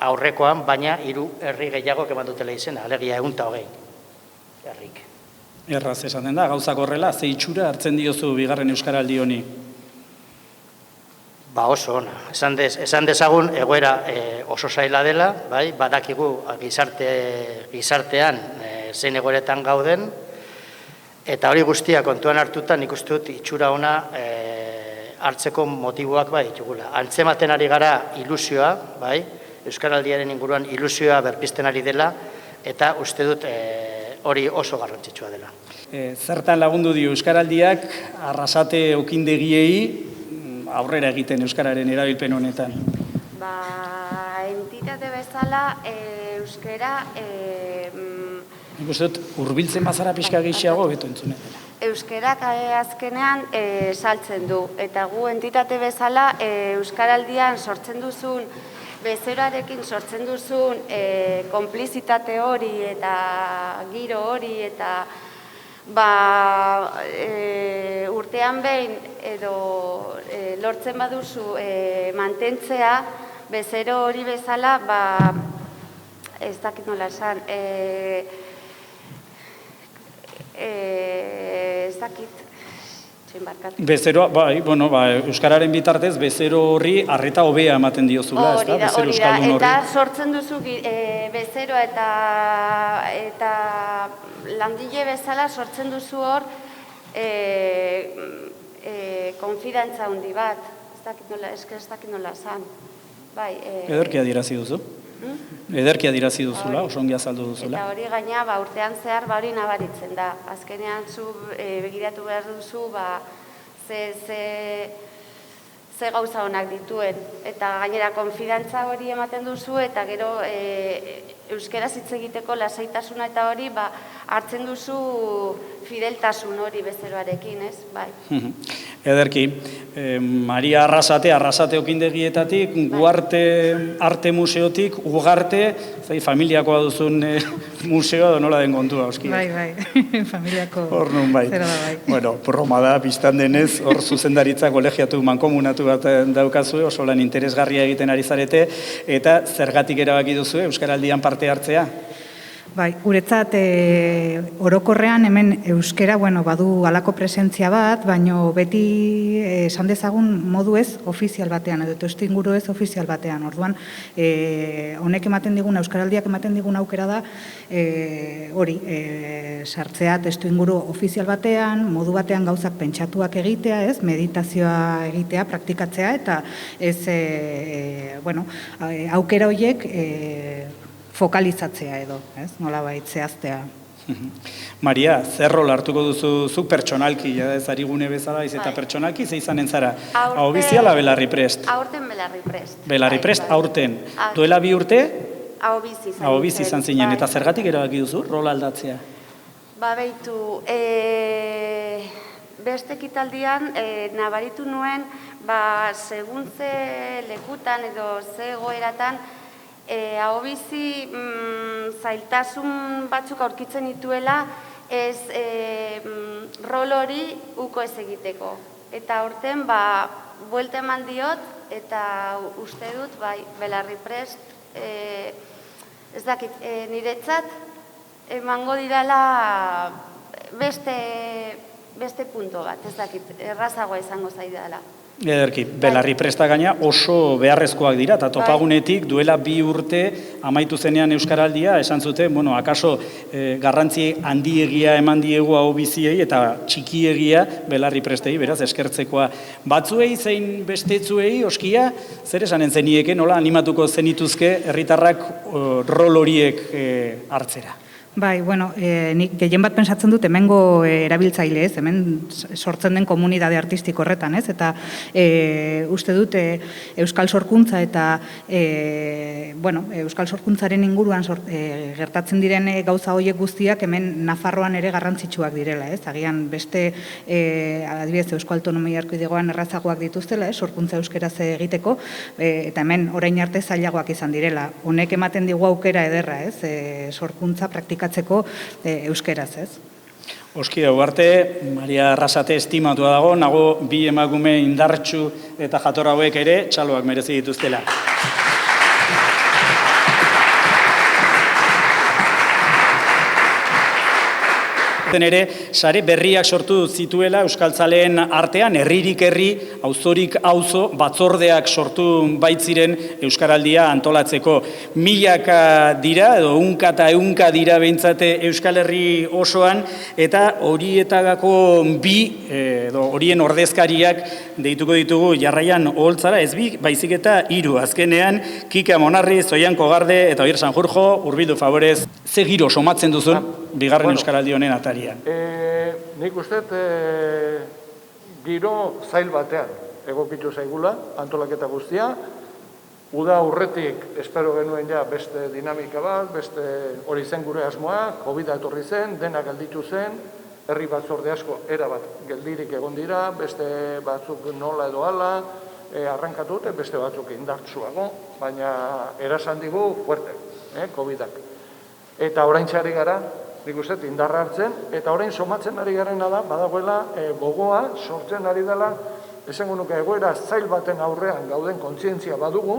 aurrekoan, baina 3 herri gehiagok eman dutela izena, alegia 120 herrik. Erraz esaten da, gauzak horrela, ze itxura hartzen diozu bigarren euskaraldi honi? Ba oso ona, esan dezagun egoera oso zaila dela, bai, badakigu gizartean zein egoeretan gauden, eta hori guztia kontuan hartuta nik uste dut itxura ona hartzeko motiboak ditugula. Antzematen ari gara ilusioa, bai, euskaraldiaren inguruan ilusioa berpizten ari dela, eta uste dut hori oso garrantzitsua dela. Zertan lagundu dio euskaraldiak Arrasate okindegiei aurrera egiten euskararen erabilpen honetan? Entitate bezala euskara... Nik uste dut, hurbiltzen bazara pixka gehiago beto entzunen dela. Euskarak azkenean saltzen du, eta gu entitate bezala euskaraldian sortzen duzun, bezeroarekin sortzen duzun konplizitate hori eta giro hori eta urtean behin edo lortzen baduzu mantentzea, bezero hori bezala, ez dakit nola esan, ez dakit, txinbarkatu. Bezeroa, euskararen bitartez, bezero horri arreta hobea ematen diozula, ez da? Bezero euskaldun horri. Eta sortzen duzu bezeroa eta langile bezala sortzen duzu hor konfidantza handi bat, ez dakit nola esan. Ederki adirazi duzu? Ederki adirazi duzula, oso ongi azaldu duzula. Eta hori gaina urtean zehar hori nabaritzen da. Azkenean zu begiratu behar duzu ze gauza honak dituen. Eta gainera konfidantza hori ematen duzu eta gero euskaraz hitz egiteko lasaitasuna eta hori hartzen duzu fideltasun hori bezeroarekin, ez? Bai. Ederki, Maria Arrasate okindegietatik, Guarte Arte Museotik, Ugarte, familiakoa duzun museoa da nola den kontua, oskia. Bai, familiako. Hor nun bai. Zera da bai. Bueno, broma da, biztan denez, hor zuzendaritza kolegiatu mankomunatu bat daukazue, oso lan interesgarria egiten ari zarete, eta zergatik erabaki duzu euskaraldian parte hartzea? Bai, guretzat orokorrean hemen euskera badu halako presentzia bat, baino beti esan dezagun modu ez ofizial batean, edo testuinguru ez ofizial batean. Orduan, honek ematen digun, euskaraldiak ematen digun aukera da, hori, sartzea testuinguru ofizial batean, modu batean gauzak pentsatuak egitea, ez, meditazioa egitea, praktikatzea, eta ez, aukera horiek fokalizatzea edo, ez? Nolabait zehaztea. Maria, zer rol hartuko duzu zuk pertsonalki, ez ari gune bezala, eta pertsonalki ze izanen zara? Ahobizi ala Belarri Prest? Aurten Belarri Prest. Belarri Prest, aurten. Duela 2 urte? Ahobizi izan zinen, eta zergatik erabaki duzu rol aldatzea? Beitu, beste ekitaldian nabaritu nuen, segun ze lekutan edo ze egoeratan, ahobizi zailtasun batzuk aurkitzen dituela ez rol hori uko ez egiteko. Eta aurten buelta eman diot eta uste dut Belarri Prest ez dakit niretzat emango dirala beste punto bat, ez dakit errazagoa izango zaidala. Ederki, Belarri Presta gaina oso beharrezkoak dira, eta topagunetik duela 2 urte amaitu zenean euskaraldia, esan zuten, akaso garrantzi handiegia eman diegu ahobiziei eta txikiegia Belarri Prestei, beraz, eskertzekoa. Batzuei zein bestetzuei, oskia, zer esanen zenieke, nola animatuko zenituzke herritarrak rol horiek hartzera? Bai, nik gehien bat pensatzen dut hemengo erabiltzaile, ez, hemen sortzen den komunitate artistiko horretan, ez, eta uste dut euskal sorkuntza eta euskal sorkuntzaren inguruan gertatzen diren gauza horiek guztiak hemen Nafarroan ere garrantzitsuak direla, ez, agian beste adibidez Euskal Autonomia Erkidegoan errazagoak dituztela, sorkuntza euskeraz egiteko, eta hemen orain arte zailagoak izan direla. Honek ematen digu aukera ederra, ez, sorkuntza praktika eskatzeko euskeraz, ez? Oski dugu arte, Maria Arrasate estimatua dago, nago bi emakume indartsu eta jator hauek ere txaloak merezi dituztela. Ere, sare berriak sortu zituela euskaltzaleen artean, herririk herri, auzorik auzo, batzordeak sortu baitziren euskaraldia antolatzeko. Milaka dira, edo ehunka eta ehunka dira behintzate Euskal Herri osoan, eta horietagako bi, edo horien ordezkariak deituko ditugu jarraian oholtzara, ez bi, baizik eta 3. Azkenean, Kika Monarri, Zoian Kogarde eta Oier Sanjurjo, hurbildu favorez, ze giro somatzen duzun, bigarren euskaraldi honen atarian? Nik uste giro zail batean egokitu zaigula, antolaketa guztia. Uda aurretik espero genuen ja beste dinamika bat, beste hori zen gure asmoa, COVID etorri zen, dena gelditu zen, herri batzorde asko erabat geldirik egon dira, beste batzuk nola edo ala, arrankatute, beste batzuk indartsuago, baina erasan digu fuerte, COVID-ak. Eta orain txari gara, nik uste, indarra hartzen, eta orain somatzen ari garena da, badagoela gogoa, sortzen ari dela, esango nuke egoera zail baten aurrean gauden kontzientzia badugu,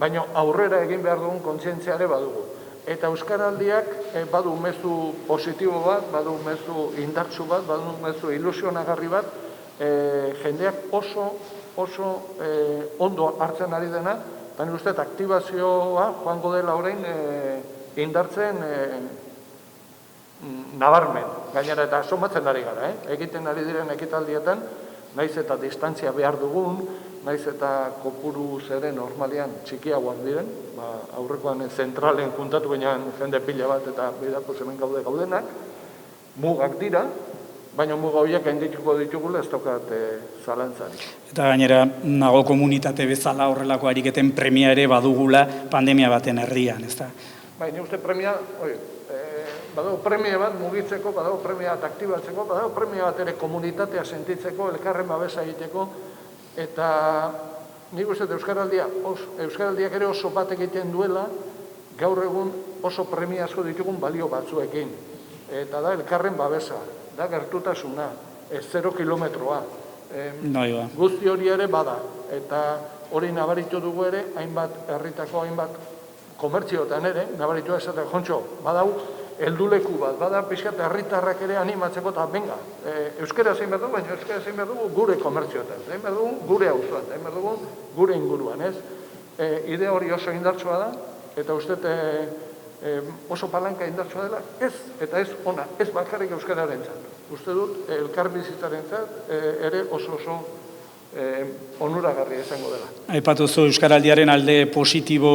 baina aurrera egin behar dugun kontzientziare badugu. Eta euskaraldiak badu mezu positibo bat, badu mezu indartsu bat, badu mezu ilusionagarri bat, jendeak oso ondo hartzen ari dena, eta nik uste, aktibazioa joango dela orain indartzen nabarmen, gainera eta somatzen ari gara, egiten ari diren ekitaldietan, naiz eta distantzia behar dugun, naiz eta kopuru zeren normalian txikiagoak diren, aurrekoan zentralen juntatu gainean jende pila bat eta bidako hemen gaudenak, mugak dira, baina muga horiek gaindituko ditugula ez daukat zalantzarik. Eta gainera, nago komunitate bezala horrelako ariketen premia ere badugula pandemia baten erdian, ez da? Baina uste premia, badago premia bat mugitzeko, badago premia bat aktibatzeko, badago premia bat ere komunitatea sentitzeko, elkarren babesa egiteko, eta nik uste Euskaraldiak ere oso bat egiten duela, gaur egun oso premia asko ditugun balio batzuekin. Eta da elkarren babesa, da gertutasuna, 0 kilometroa. Guzti hori ere bada, eta hori nabaritu dugu ere, hainbat herritako, hainbat komertzioetan ere, nabaritu esatea, jontxo, badau, helduleku bat, bada pixkat herritarrak ere animatzeko eta benga. Euskara zein behar dugu, baina euskara zein behar dugu gure komertzioetan, zein behar dugu gure auzoan, zein behar dugu gure inguruan, ez? Ide hori oso indartsua da, eta uste oso palanka indartsua dela, ez, eta ez ona, ez bakarrik euskararen zat. Uste dut, elkar bizitzaren zat, ere oso onuragarria izango dela. Aipatuzu euskaraldiaren alde positibo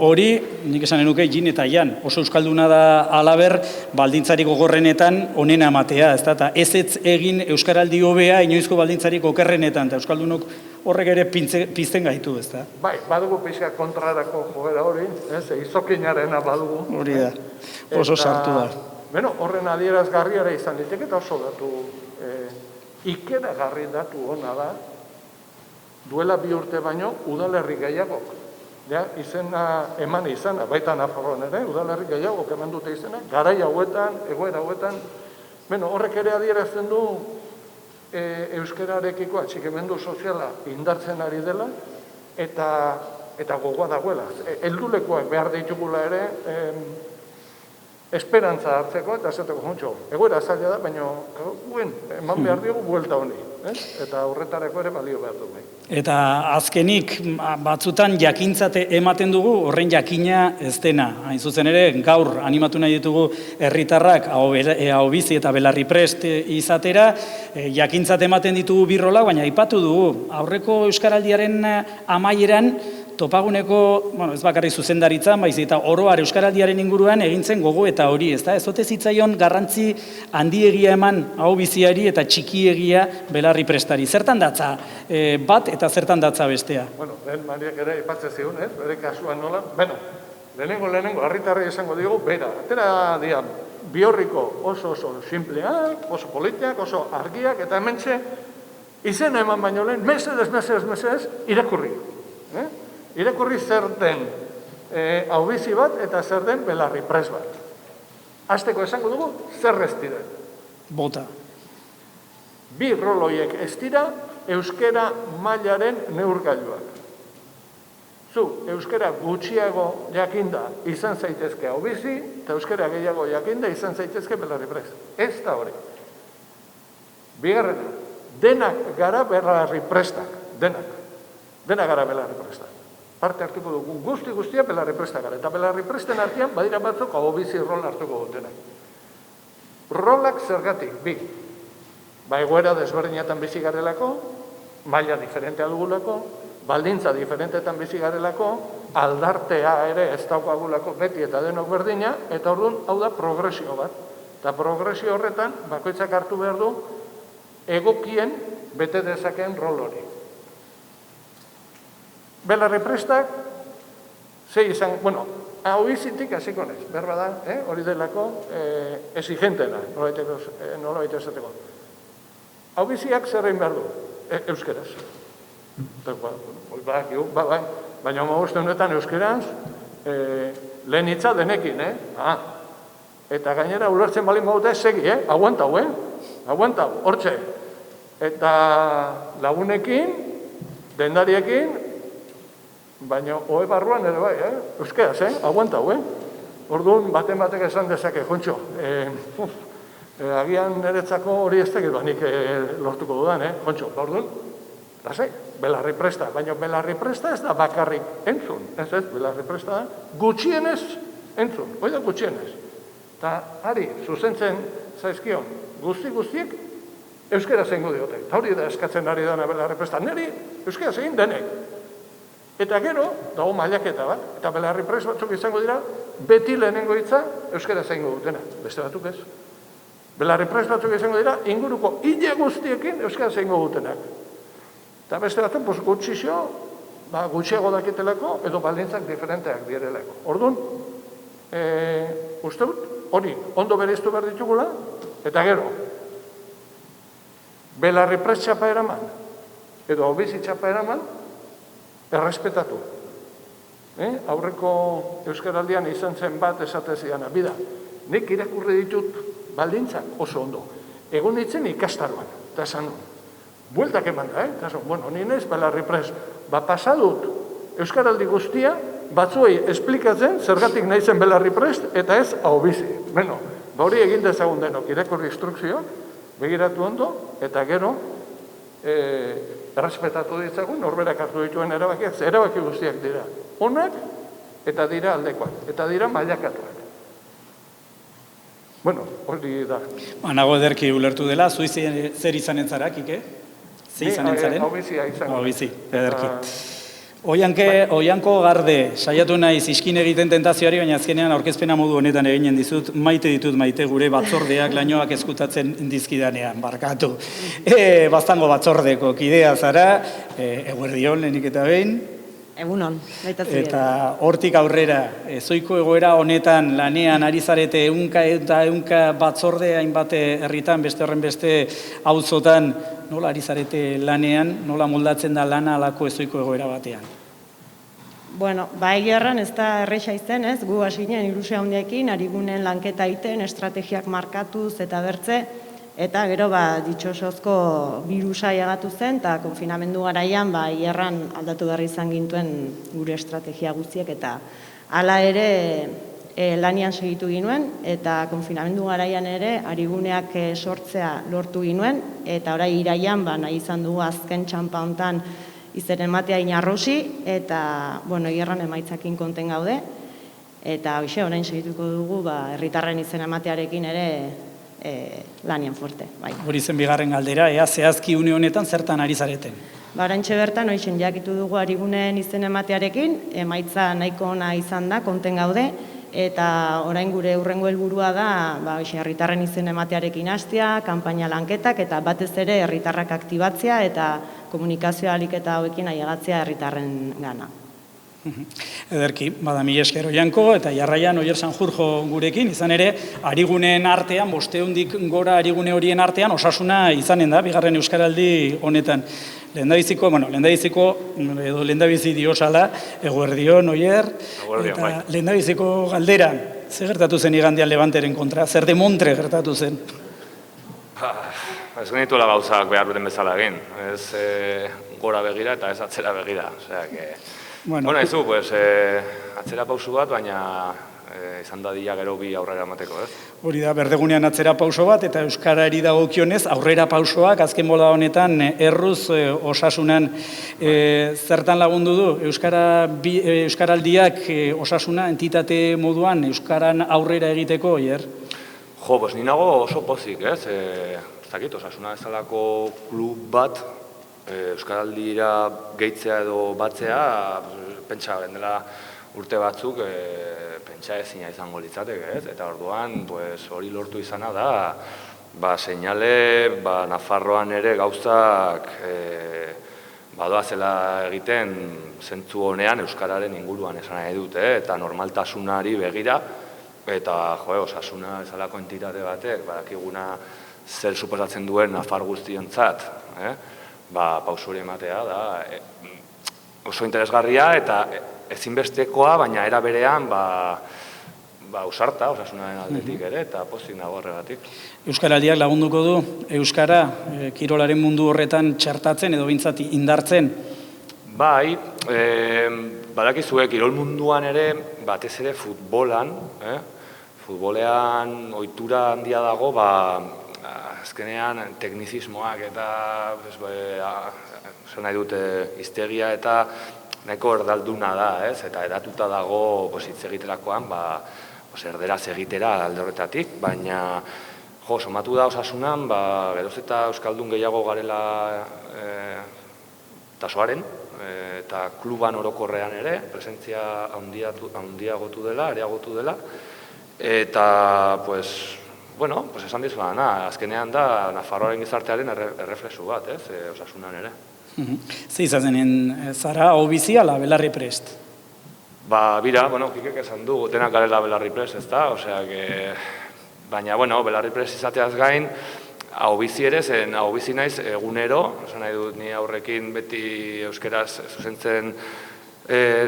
hori, nik esan genuke Jin eta Jan, oso euskalduna da halaber, baldintzarik gogorrenetan onena ematea, eta ez egin euskaraldi hobea inoizko baldintzarik okerrenetan, eta euskaldunok horrek ere pizten gaitu, ez da? Bai, badugu pixka kontrarako joera hori, izokinarena badugu. Hori da, oso sartu da. Beno, horren adierazgarriara izan ditek eta oso datu ikeragarri datu ona da, duela 2 urte baino, udalerri gehiagok. Izena eman izana, baita Nafarroan ere, udalerri gehiagok eman dute izena, garai hauetan, egoera hauetan, horrek ere adierazten du euskararekiko atxikimendu soziala indartzen ari dela, eta gogoa dagoela. Heldulekuak behar ditugula ere, esperantza hartzeko, eta esateko jontxo, egoera zaila da, baina eman behar diogu buelta honi, eta horretareko ere balio behar dugu. Eta azkenik, batzutan jakintzate ematen dugu, horren jakina ez dena. Hain zuzen ere, gaur animatu nahi ditugu herritarrak hau bizi eta belarri prest izatera, jakintzate ematen ditugu birrola, baina aipatu dugu, aurreko euskaraldiaren amaieran, topaguneko, ez bakarrik zuzendaritzan, baiz eta oroar euskaraldiaren inguruan egintzen gogo eta hori, ez da? Ez ote zitzaion garrantzi handiegia eman hau biziari eta txikiegia belarri prestari. Zertan datza bat eta zertan datza bestea? Lehen Mariak ere ipatze zigun, bere kasuan nola. Lehenengo, herritarrei esango digu, bera, atera dian, Biorriko oso simpleak, oso politiak, oso argiak, eta hementxe, izena eman baino lehen, mesedez, irakurri. Irakurri zer den haubizi bat eta zer den belarri pres bat. Azteko esango dugu, zer ez diren. Bota. Bi roloiek ez dira euskera mailaren neurgailuak. Zu, euskera gutxiago jakinda izan zaitezke hau bizi, eta euskera gehiago jakinda izan zaitezke Belarriprest. Ez da hori. Bigarrena, denak gara Belarriprestak, denak. Denak gara Belarriprestak. Parte hartuko dugu guztia Belarriprestak gara. Eta Belarripresten artean badira batzuk hau bizi rol hartuko dutenak. Rolak zergatik, bi. Ba, egoera desberdinetan bizi garelako, maila diferentea dugulako, baldintza diferentetan bizi garelako, aldartea ere ez daukagulako beti eta denok berdina, eta orduan hau da progresio bat. Eta progresio horretan, bakoitzak hartu behar du, egokien bete dezakeen rol hori. Belarriprestak, zei izan, bueno, hau izitik hasiko naiz, berba da, hori delako exigentena, nolabait esateko. Hau biziak zer egin behar du? Euskeraz. Baina honetan honetan euskeraz, lehen hitza denekin, Eta gainera ulertzen balin baute segi, aguantau, aguantau, hortxe. Eta lagunekin, dendariekin, baina hoe barruan ere bai, euskeraz, aguantau, Orduan, batek esan dezake, Jontxo, agian niretzako hori ez tegit nik lortuko dudan, Jontxo, orduan, lasai, Belarripresta, baina Belarripresta ez da bakarrik entzun, ez, Belarripresta da gutxienez entzun, hori da gutxienez. Eta, ari, zuzentzen zaizkion, guztiek euskera zengu diote. Eta hori da eskatzen ari dana Belarripresta, niri euskera zegin denek. Eta gero, dago mailaketa bat, eta Belarriprest batzuk izango dira, beti lehenengo hitza euskera zengu dutena, beste batzuk ez. Belarriprest batzuk izango dira, inguruko hile guztiekin euskara zengu dutenak. Eta beste batzuk, gutxixo, gutxiago dakitelako, edo baldintzak diferenteak direlako. Orduan, uste dut, hori, ondo bereiztu behar ditugula, eta gero, Belarriprest txapa eraman, edo Obizi txapa eraman, errespetatu. Aurreko euskaraldian izan zen bat esatez ziana. Bida, nik irakurri ditut baldintzak oso ondo. Egon ditzen ikastaroan, eta esan, bueltak eman da, eta esan, bueno, nien ez Belarriprest, pasadut euskaraldi guztia, batzuei esplikatzen zergatik nahi zen Belarriprest, eta ez Obizi. Beno, hori egin dezagun denok, irakurri instrukzioak, begiratu ondo, eta gero, errespetatu ditzagun, norberak hartu dituen erabakiak, erabaki guztiak dira. Onak, eta dira aldekoak, eta dira mailakatuak. Bueno, hori da. Nago ederki ulertu dela, zui zer izanen zarak, Ike? Ze izanen zaren? Obizia izango. Obizi, ederki. Oianko Garde, saiatu naiz iskin egiten tentazioari, baina azkenean aurkezpena modu honetan eginen dizut, maite gure batzordeak lainoak eskutatzen dizkidanean, barkatu. Baztango batzordeko kidea zara, eguerdion lehenik eta behin. Egunon, baitatzen. Eta hortik aurrera, zoiko egoera honetan lanean ari zarete ehunka batzorde hainbat herritan, beste horren beste auzotan, nola ari zarete lanean, nola moldatzen da lana alako ezoiko egoera batean? Bueno, egia erran ez da erresa izen, ez? Gu hasinen ilusia handiekin, ari gunen lanketa egiten, estrategiak markatuz eta bertze, eta gero ditxosozko birusa egatu zen, eta konfinamendu garaian erran aldatu behar izan gintuen gure estrategia guztiek, eta hala ere lanian segitu ginuen, eta konfinamendu garaian ere ariguneak sortzea lortu ginuen, eta orai iraian nahi izan dugu azken txampa hontan izen ematea inarrosi, eta erran emaitzakin konten gaude, eta orain segituko dugu herritarren izen ematearekin ere lanian fuerte. Hori zen bigarren galdera, zehazki une honetan zertan ari zareten? Oraintxe bertan, hoixen jakitu dugu ariguneen izen ematearekin, emaitza nahiko ona izan da, konten gaude, eta orain gure hurrengo helburua da, herritarren izen ematearekin hastea, kanpaina lanketak, eta batez ere herritarrak aktibatzea, eta komunikazioa alik eta hauekin ailegatzea herritarren gana. Ederki, mila esker Oianko, eta jarraian Oier Sanjurjo gurekin, izan ere, ariguneen artean, 500 gora arigune horien artean, osasuna izanen da, bigarren euskaraldi honetan. Lehendabiziko diosala, eguerdion, Oier, eta lehendabiziko galdera, Zer gertatu zen igandean Levanteren kontra? Zer demontre gertatu zen? Ez genituela gauzak behar duten bezala egin. Ez gora begira eta ez atzera begira. Bueno, haizu, atzera pausu bat, baina izan dadila gero bi aurrera emateko, ez? Hori da, berdegunean atzera pauso bat, eta Euskarari dagokionez aurrera pausoak azken bola honetan erruz osasunan zertan lagundu du? Euskaraldiak osasuna entitate moduan Euskaran aurrera egiteko, Oier? Jo, ni nago oso pozik, ez? Ez dakit, osasuna bezalako klub bat Euskaraldira gehitzea edo batzea, pentsa gendela urte batzuk pentsa ezina izango litzateke, ez? Eta orduan hori lortu izana da seinale Nafarroan ere gauzak badoazela egiten zentzu honean Euskararen inguruan esan nahi dute, eta normaltasunari begira, eta osasuna bezalako entitate batek, badakiguna zer suposatzen duen Nafar guztiontzat, pauso hori ematea da oso interesgarria eta ezinbestekoa, baina era berean ausarta osasunaren aldetik ere, eta pozik nago horregatik. Euskaraldiak lagunduko du Euskara kirolaren mundu horretan txertatzen edo bintzat indartzen? Bai, badakizue kirol munduan ere, batez ere futbolean ohitura handia dago, azkenean teknizismoak eta esan nahi dute hiztegia eta nahiko erdalduna da, eta edatuta dago hitz egiterakoan erderaz egitera alde horretatik, baina somatu da osasunan, geroz eta euskaldun gehiago garela tasoaren, eta kluban orokorrean ere, presentzia handiagotu dela, areagotu dela, eta, esan dizu azkenean da Nafarroaren gizartearen erreflexu bat, osasunan ere. Ze izan zenen zara, hau bizi ala belarri prest? Bira, Kikek esan du, denak garela belarri prest, ez da, baina, belarri prest izateaz gain, hau bizi ere, zen hau bizi naiz egunero, esan nahi dut ni aurrekin beti euskeraz zuzentzen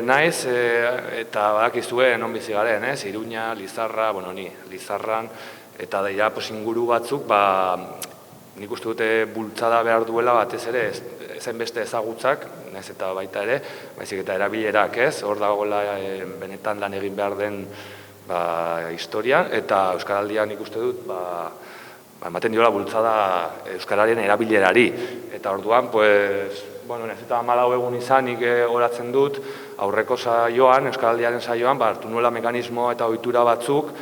naiz, eta badakizue non bizi garen, Iruña, Lizarra, ni Lizarran, eta dira inguru batzuk, nik uste dute bultzada behar duela batez ere, ezen beste ezagutzak, nahiz eta baita ere, baizik eta erabilerak, hor dagoela benetan lan egin behar den historian, eta Euskaraldian nik uste dut, ematen diola bultzada Euskararen erabilerari, eta orduan, nahiz eta 14 egun izanik horatzen dut, aurreko saioan, Euskaraldiaren saioan, hartu nuela mekanismo eta ohitura batzuk,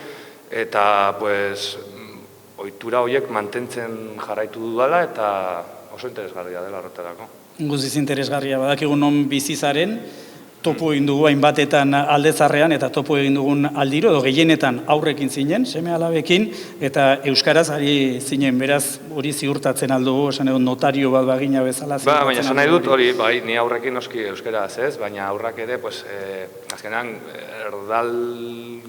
eta ohitura horiek mantentzen jarraitu dudala eta oso interesgarria dela horretarako. Guztiz interesgarria, badakigun non bizizaren, topo egin dugu hainbatetan aldezarrean eta topo egin dugun aldiro, edo gehienetan aurrekin zinen, seme alabekin, eta euskaraz ari zinen, beraz hori ziurtatzen aldugu, esan edo notario bat bagina bezala ziurtatzen aldugu. Baina esan nahi dut hori, ni aurrekin noski euskaraz ez, baina aurrak ere, azkenean erdal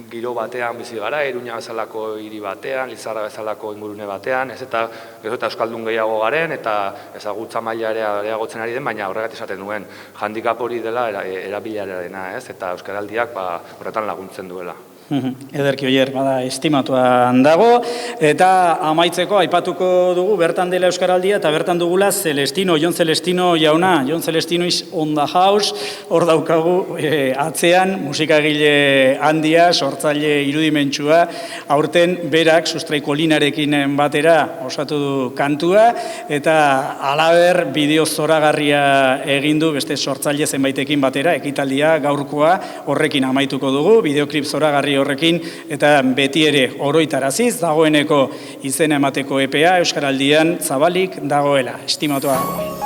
giro batean bizi gara, Iruña bezalako hiri batean, Lizarra bezalako ingurune batean, eta euskaldun gehiago garen, eta ezagutza maila ere areagotzen ari den, baina horregatik esaten duen, handikap hori dela erabilerarena, eta euskaraldiak horretan laguntzen duela. Ederki Oier, estimatuan dago, eta amaitzeko aipatuko dugu bertan dela Euskaraldia eta bertan dugula Jon Celestino jauna, Jon Celestino is on the house, hor daukagu atzean musikagile handia, sortzaile irudimentsua, aurten berak Sustraiko Linarekin batera osatu du kantua, eta halaber bideo zoragarria egin du beste sortzaile zenbaitekin batera, ekitaldia gaurkoa horrekin amaituko dugu, bideoklip zoragarri horrekin, eta beti ere oroitaraziz dagoeneko izena emateko epea Euskaraldian zabalik dagoela. Estimatua dago.